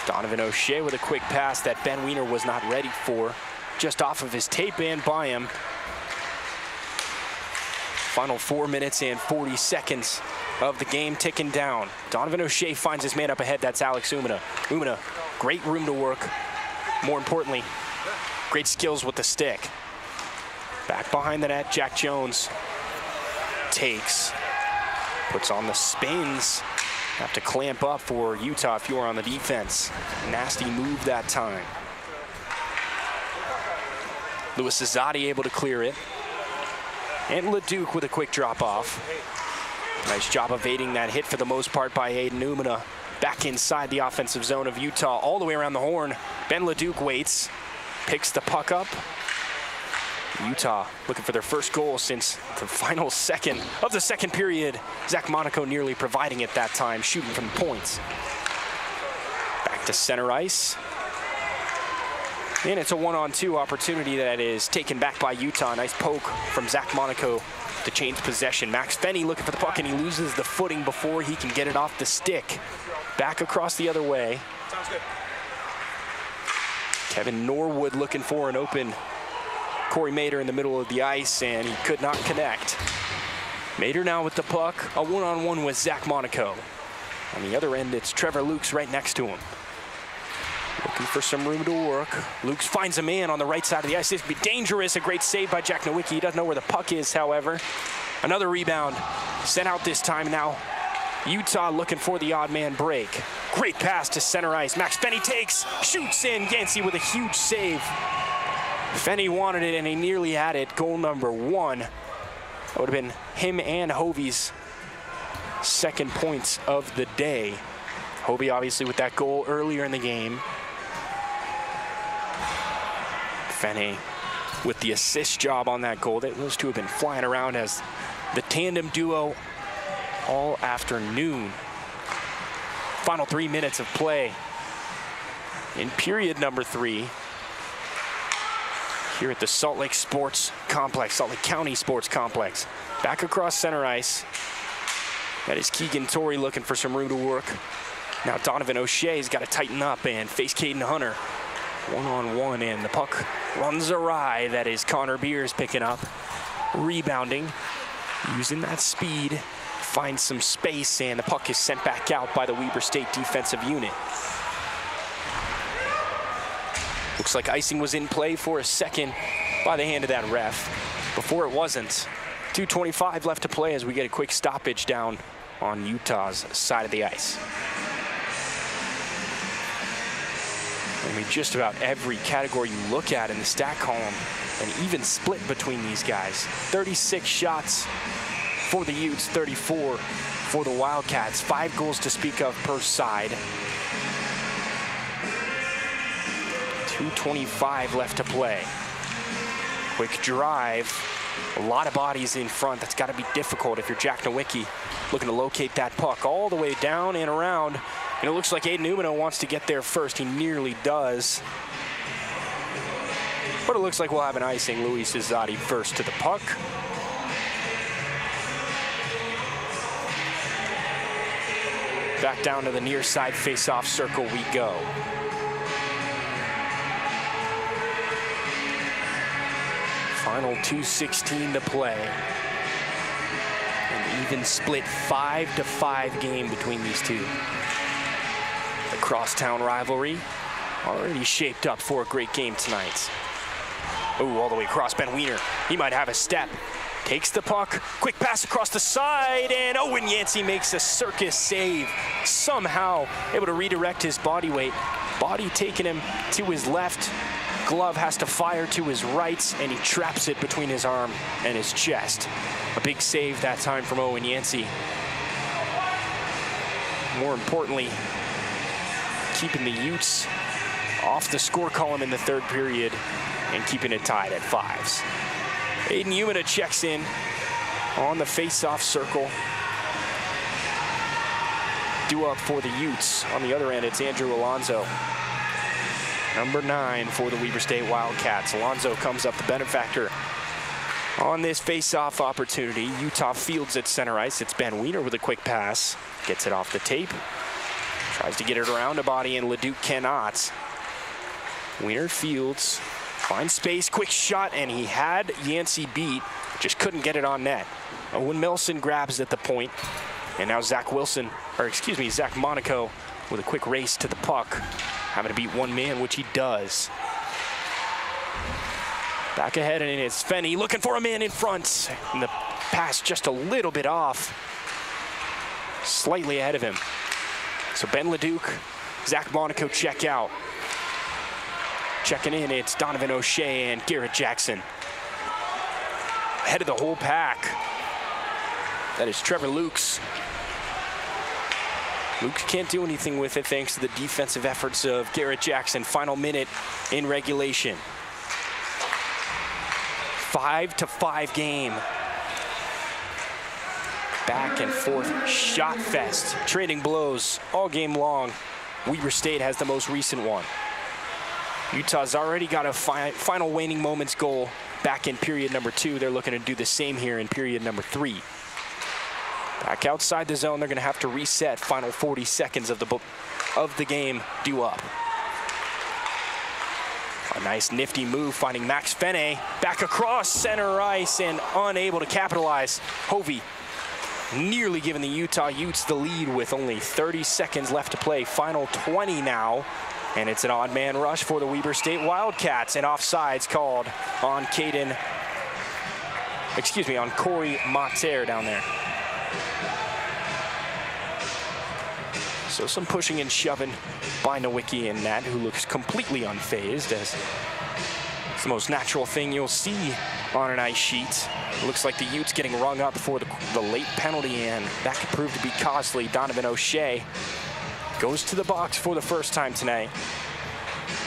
Donovan O'Shea with a quick pass that Ben Wiener was not ready for. Just off of his tape and by him. Final 4 minutes and 40 seconds of the game ticking down. Donovan O'Shea finds his man up ahead. That's Alex Umina. Umina, great room to work. More importantly, great skills with the stick. Back behind the net, Jack Jones takes, puts on the spins. Have to clamp up for Utah if you're on the defense. Nasty move that time. Louis Cesati able to clear it. And LeDuc with a quick drop off. Nice job evading that hit for the most part by Aiden Umina. Back inside the offensive zone of Utah, all the way around the horn. Ben LeDuc waits, picks the puck up. Utah looking for their first goal since the final second of the second period. Zach Monaco nearly providing it that time, shooting from the points. Back to center ice. And it's a 1-on-2 opportunity that is taken back by Utah. Nice poke from Zach Monaco to change possession. Max Fenney looking for the puck and he loses the footing before he can get it off the stick. Back across the other way. Sounds good. Kevin Norwood looking for an open Corey Mader in the middle of the ice, and he could not connect. Mader now with the puck, a 1-on-1 with Zach Monaco. On the other end, it's Trevor Lukes right next to him. Looking for some room to work. Lukes finds a man on the right side of the ice. This could be dangerous. A great save by Jack Nowicki. He doesn't know where the puck is, however. Another rebound sent out this time. Now Utah looking for the odd man break. Great pass to center ice. Max Fenney takes, shoots in. Yancey with a huge save. Fenney wanted it and he nearly had it. Goal number 1. That would have been him and Hovey's second points of the day. Hovey obviously with that goal earlier in the game. Fenney with the assist job on that goal. Those two have been flying around as the tandem duo all afternoon. Final 3 minutes of play in period number 3. Here at the Salt Lake Sports Complex, Salt Lake County Sports Complex. Back across center ice. That is Keegan Torrey looking for some room to work. Now Donovan O'Shea's got to tighten up and face Caden Hunter. 1-on-1 and the puck runs awry. That is Connor Beers picking up. Rebounding, using that speed, finds some space, and the puck is sent back out by the Weber State defensive unit. Looks like icing was in play for a second by the hand of that ref. Before it wasn't. 2:25 left to play as we get a quick stoppage down on Utah's side of the ice. I mean, just about every category you look at in the stat column, an even split between these guys. 36 shots for the Utes, 34 for the Wildcats. 5 goals to speak of per side. 2:25 left to play. Quick drive A lot of bodies in front. That's got to be difficult if you're Jack Nowicki looking to locate that puck all the way down and around. And it looks like Aiden Umino wants to get there first. He nearly does. But it looks like we'll have an icing. Luis Izadi first to the puck. Back down to the near side face-off circle we go. Final 2:16 to play. An even split 5-5 game between these two. The crosstown rivalry already shaped up for a great game tonight. Oh, all the way across. Ben Wiener. He might have a step. Takes the puck. Quick pass across the side. And Owen Yancey makes a circus save. Somehow able to redirect his body weight. Body taking him to his left. Glove has to fire to his right. And he traps it between his arm and his chest. A big save that time from Owen Yancey. More importantly, keeping the Utes off the score column in the third period and keeping it tied at 5s. Aiden Umino checks in on the face-off circle. Due up for the Utes. On the other end, it's Andrew Alonso. Number 9 for the Weber State Wildcats. Alonso comes up the benefactor on this face-off opportunity. Utah fields at center ice. It's Ben Wiener with a quick pass. Gets it off the tape. Tries to get it around a body, and Leduc cannot. Wiener fields. Finds space, quick shot, and he had Yancey beat, just couldn't get it on net. Owen Milson grabs at the point, and now Zach Monaco with a quick race to the puck, having to beat one man, which he does. Back ahead, and it's Fenny looking for a man in front, and the pass just a little bit off, slightly ahead of him. So Ben Leduc, Zach Monaco check out. Checking in, it's Donovan O'Shea and Garrett Jackson. Ahead of the whole pack. That is Trevor Lukes. Lukes can't do anything with it thanks to the defensive efforts of Garrett Jackson. Final minute in regulation. 5-5 game. Back and forth shot fest. Trading blows all game long. Weber State has the most recent one. Utah's already got a final waning moments goal back in period number 2. They're looking to do the same here in period number 3. Back outside the zone, they're going to have to reset. Final 40 seconds of the game due up. A nice nifty move finding Max Fene back across center ice and unable to capitalize. Hovey nearly giving the Utah Utes the lead with only 30 seconds left to play. Final 20 now. And it's an odd man rush for the Weber State Wildcats, and offsides called on on Corey Mater down there. So some pushing and shoving by Nowicki and Nat, who looks completely unfazed, as it's the most natural thing you'll see on an ice sheet. It looks like the Utes getting rung up for the late penalty, and that could prove to be costly. Donovan O'Shea goes to the box for the first time tonight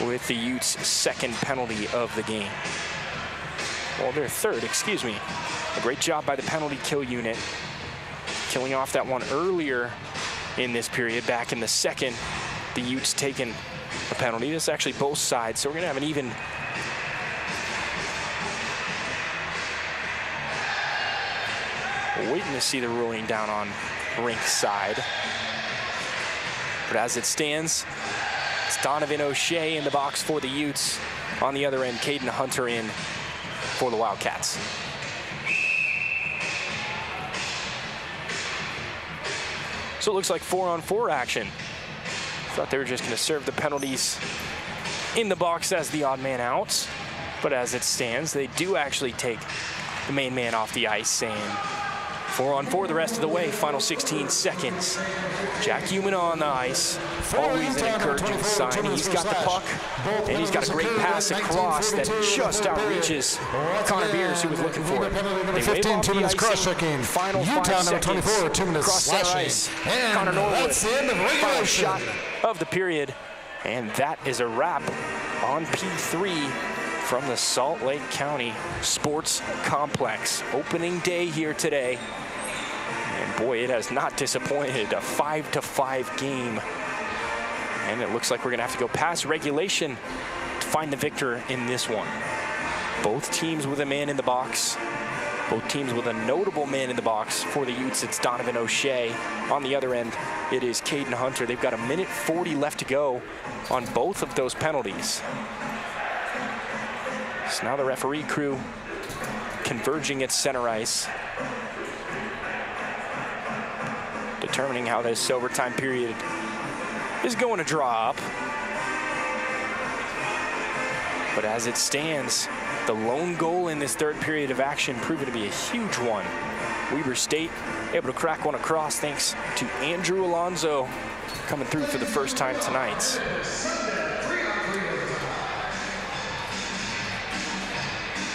with the Utes' second penalty of the game. Well, their third, excuse me. A great job by the penalty kill unit, killing off that one earlier in this period. Back in the second, the Utes taking a penalty. This is actually both sides, so we're gonna have an even waiting to see the ruling down on rink side. But as it stands, it's Donovan O'Shea in the box for the Utes. On the other end, Caden Hunter in for the Wildcats. So it looks like 4-on-4 action. Thought they were just going to serve the penalties in the box as the odd man out. But as it stands, they do actually take the main man off the ice, and 4-on-4 the rest of the way. Final 16 seconds. Jack Umino on the ice. Always an encouraging sign. He's got the puck, and he's got a great pass across that just outreaches Connor Beers, who was looking for it. They wave off the icing. Final 5 seconds. Cross center ice. Connor Norwood. Final shot of the period. And that is a wrap on P3. from the Salt Lake County Sports Complex. Opening day here today. And boy, it has not disappointed. A 5-5 game. And it looks like we're going to have to go past regulation to find the victor in this one. Both teams with a man in the box. Both teams with a notable man in the box. For the Utes, it's Donovan O'Shea. On the other end, it is Caden Hunter. They've got 1:40 left to go on both of those penalties. So now the referee crew converging at center ice, determining how this overtime period is going to draw up. But as it stands, the lone goal in this third period of action proving to be a huge one. Weber State able to crack one across thanks to Andrew Alonzo coming through for the first time tonight.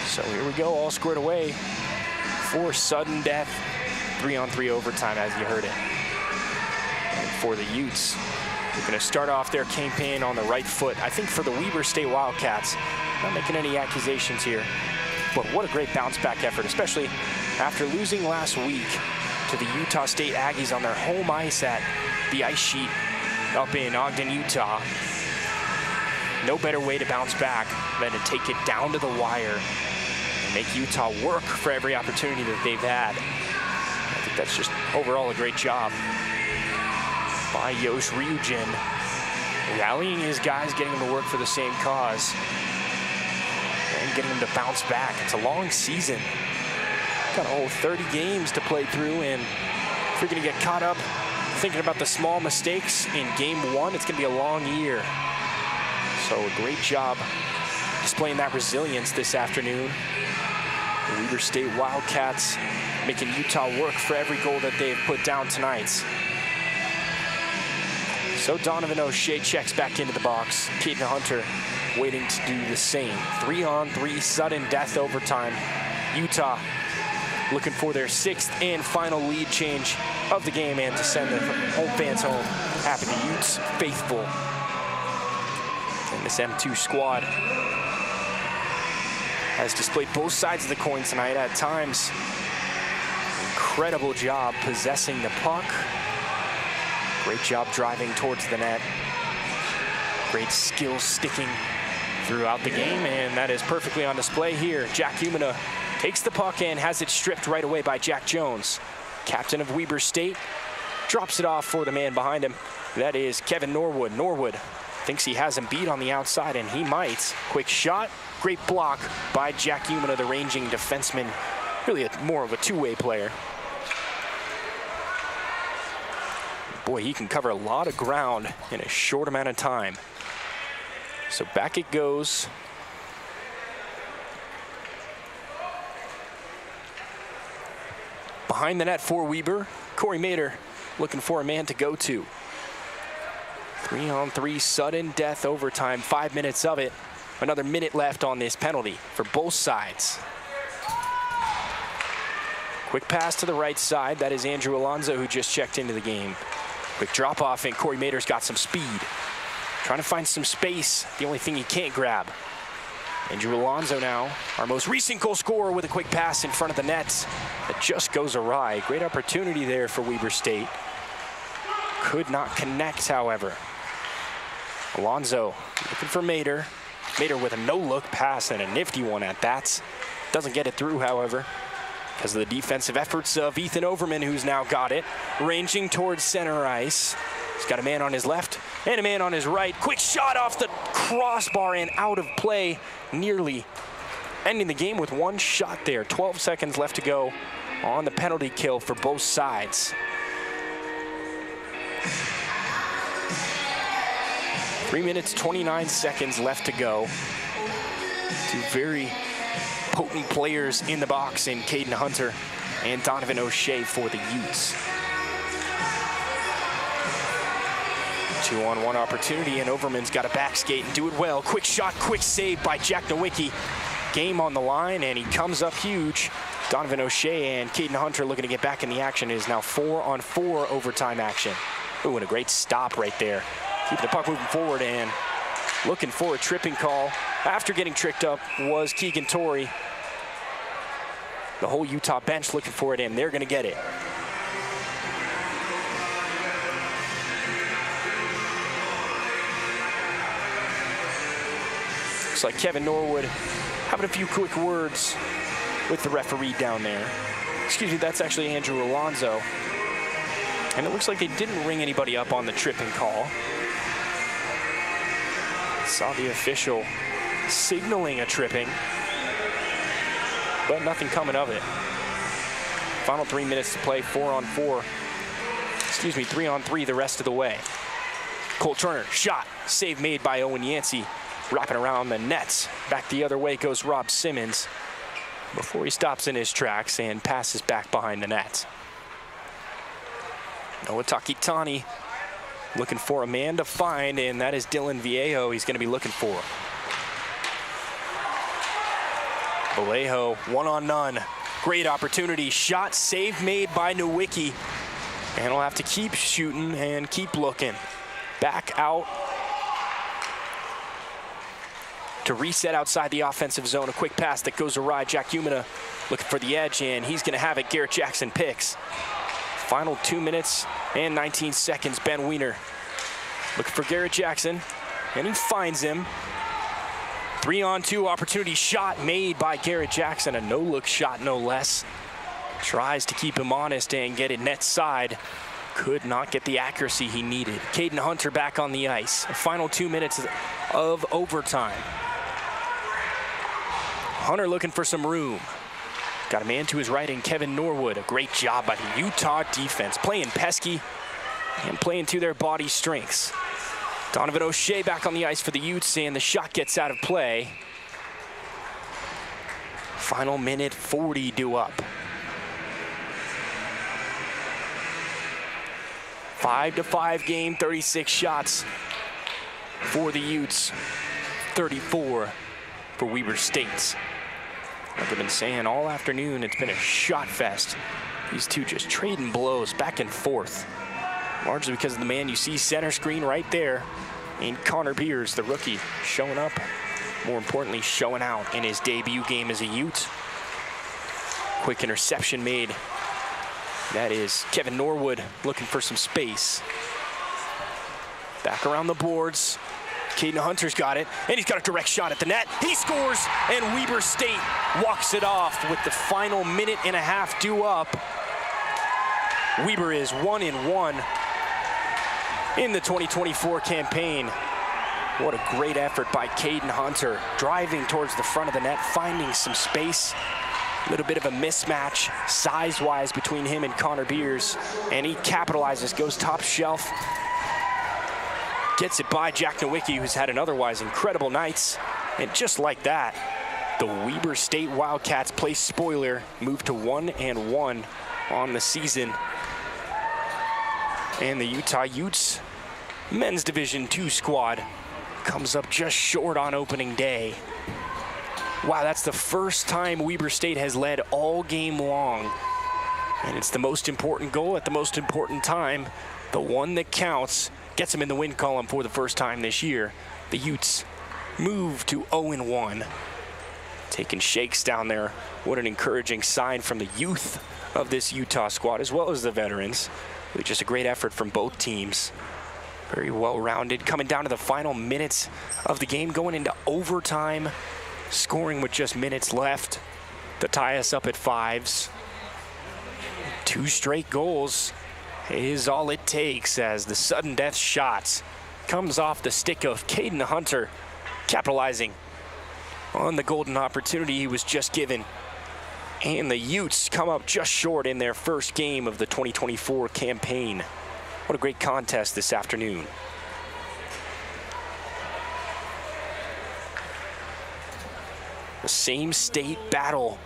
So here we go, all squared away for sudden death. 3-on-3 overtime, as you heard it. And for the Utes, they're going to start off their campaign on the right foot. I think for the Weber State Wildcats, not making any accusations here, but what a great bounce back effort, especially after losing last week to the Utah State Aggies on their home ice at the ice sheet up in Ogden, Utah. No better way to bounce back than to take it down to the wire and make Utah work for every opportunity that they've had. I think that's just overall a great job by Yosh Ryujin, rallying his guys, getting them to work for the same cause, and getting them to bounce back. It's a long season. Got a whole 30 games to play through, and if you're going to get caught up thinking about the small mistakes in game one, it's going to be a long year. So a great job displaying that resilience this afternoon. The Weber State Wildcats making Utah work for every goal that they've put down tonight. So Donovan O'Shea checks back into the box. Caden Hunter waiting to do the same. 3-on-3 sudden death overtime. Utah looking for their 6th and final lead change of the game and to send the home fans home. Happy the Utes faithful. And this M2 squad has displayed both sides of the coin tonight at times. Incredible job possessing the puck. Great job driving towards the net. Great skill sticking throughout the game, and that is perfectly on display here. Jack Umina takes the puck and has it stripped right away by Jack Jones. Captain of Weber State drops it off for the man behind him. That is Kevin Norwood. Norwood thinks he has him beat on the outside, and he might. Quick shot, great block by Jack Umina, the ranging defenseman. Really more of a two-way player. Boy, he can cover a lot of ground in a short amount of time. So back it goes. Behind the net for Weber, Corey Mader looking for a man to go to. 3-on-3 sudden death overtime, 5 minutes of it. Another minute left on this penalty for both sides. Quick pass to the right side. That is Andrew Alonzo, who just checked into the game. Quick drop off, and Corey Mader's got some speed. Trying to find some space, the only thing he can't grab. Andrew Alonzo now, our most recent goal scorer, with a quick pass in front of the net that just goes awry. Great opportunity there for Weber State. Could not connect, however. Alonzo looking for Mader. Mader with a no-look pass and a nifty one at that. Doesn't get it through, however, because of the defensive efforts of Ethan Overman, who's now got it. Ranging towards center ice. He's got a man on his left and a man on his right. Quick shot off the crossbar and out of play, nearly ending the game with one shot there. 12 seconds left to go on the penalty kill for both sides. 3 minutes, 29 seconds left to go. Two very potent players in the box in Caden Hunter and Donovan O'Shea for the Utes. 2-on-1 opportunity, and Overman's got a back skate and do it well. Quick shot, quick save by Jack Nowicki. Game on the line, and he comes up huge. Donovan O'Shea and Caden Hunter looking to get back in the action. It is now 4-on-4 overtime action. Ooh, and a great stop right there. Keeping the puck moving forward and looking for a tripping call after getting tricked up was Keegan Torrey. The whole Utah bench looking for it, and they're going to get it. Looks like Kevin Norwood having a few quick words with the referee down there. Excuse me, that's actually Andrew Alonzo. And it looks like they didn't ring anybody up on the tripping call. Saw the official signaling a tripping, but nothing coming of it. Final 3 minutes to play, 4-on-4. Excuse me, 3-on-3 the rest of the way. Cole Turner, shot, save made by Owen Yancey. Wrapping around the nets. Back the other way goes Rob Simmons before he stops in his tracks and passes back behind the net. Noah Takitani looking for a man to find, and that is Dylan Viejo he's going to be looking for. Vallejo, one on none. Great opportunity. Shot, save made by Nowicki. And he'll have to keep shooting and keep looking. Back out to reset outside the offensive zone. A quick pass that goes awry. Jack Umina looking for the edge, and he's going to have it. Garrett Jackson picks. Final 2 minutes and 19 seconds. Ben Wiener looking for Garrett Jackson, and he finds him. 3-on-2 opportunity shot made by Garrett Jackson. A no-look shot, no less. Tries to keep him honest and get it net side. Could not get the accuracy he needed. Caden Hunter back on the ice. Final 2 minutes of overtime. Hunter looking for some room. Got a man to his right in Kevin Norwood. A great job by the Utah defense. Playing pesky and playing to their body strengths. Donovan O'Shea back on the ice for the Utes, and the shot gets out of play. Final minute 40 due up. 5-5 game, 36 shots for the Utes, 34 for Weber State. Like I've been saying all afternoon, it's been a shot fest. These two just trading blows back and forth, largely because of the man you see center screen right there, and Connor Beers, the rookie, showing up, more importantly, showing out in his debut game as a Ute. Quick interception made. That is Kevin Norwood looking for some space. Back around the boards. Caden Hunter's got it, and he's got a direct shot at the net. He scores, and Weber State walks it off with the final minute and a half due up. Weber is 1-1 in the 2024 campaign. What a great effort by Caden Hunter, driving towards the front of the net, finding some space. A little bit of a mismatch size-wise between him and Connor Beers, and he capitalizes, goes top shelf, gets it by Jack Nowicki, who's had an otherwise incredible night. And just like that, the Weber State Wildcats place spoiler, move to 1-1 on the season. And the Utah Utes men's Division II squad comes up just short on opening day. Wow, that's the first time Weber State has led all game long. And it's the most important goal at the most important time. The one that counts gets them in the win column for the first time this year. The Utes move to 0-1. Taking shakes down there. What an encouraging sign from the youth of this Utah squad, as well as the veterans. Really just a great effort from both teams. Very well-rounded. Coming down to the final minutes of the game, going into overtime. Scoring with just minutes left to tie us up at 5s. 2 straight goals is all it takes as the sudden death shot comes off the stick of Caden Hunter, capitalizing on the golden opportunity he was just given. And the Utes come up just short in their first game of the 2024 campaign. What a great contest this afternoon. The same state battle.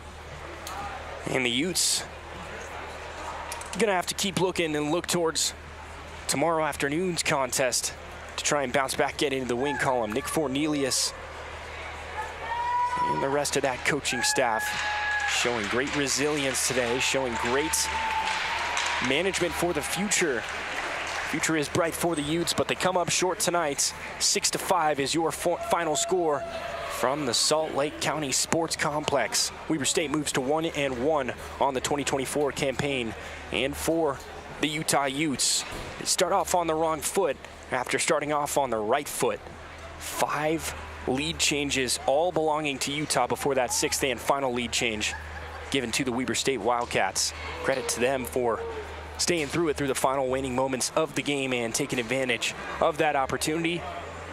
And the Utes gonna have to keep looking and look towards tomorrow afternoon's contest to try and bounce back, get into the win column. Nick Fornelius and the rest of that coaching staff showing great resilience today, showing great management for the future. Future is bright for the Utes, but they come up short tonight. 6-5 is your final score from the Salt Lake County Sports Complex. Weber State moves to 1-1 on the 2024 campaign. And for the Utah Utes, they start off on the wrong foot after starting off on the right foot. 5 lead changes, all belonging to Utah before that 6th and final lead change given to the Weber State Wildcats. Credit to them for staying through it through the final waning moments of the game and taking advantage of that opportunity.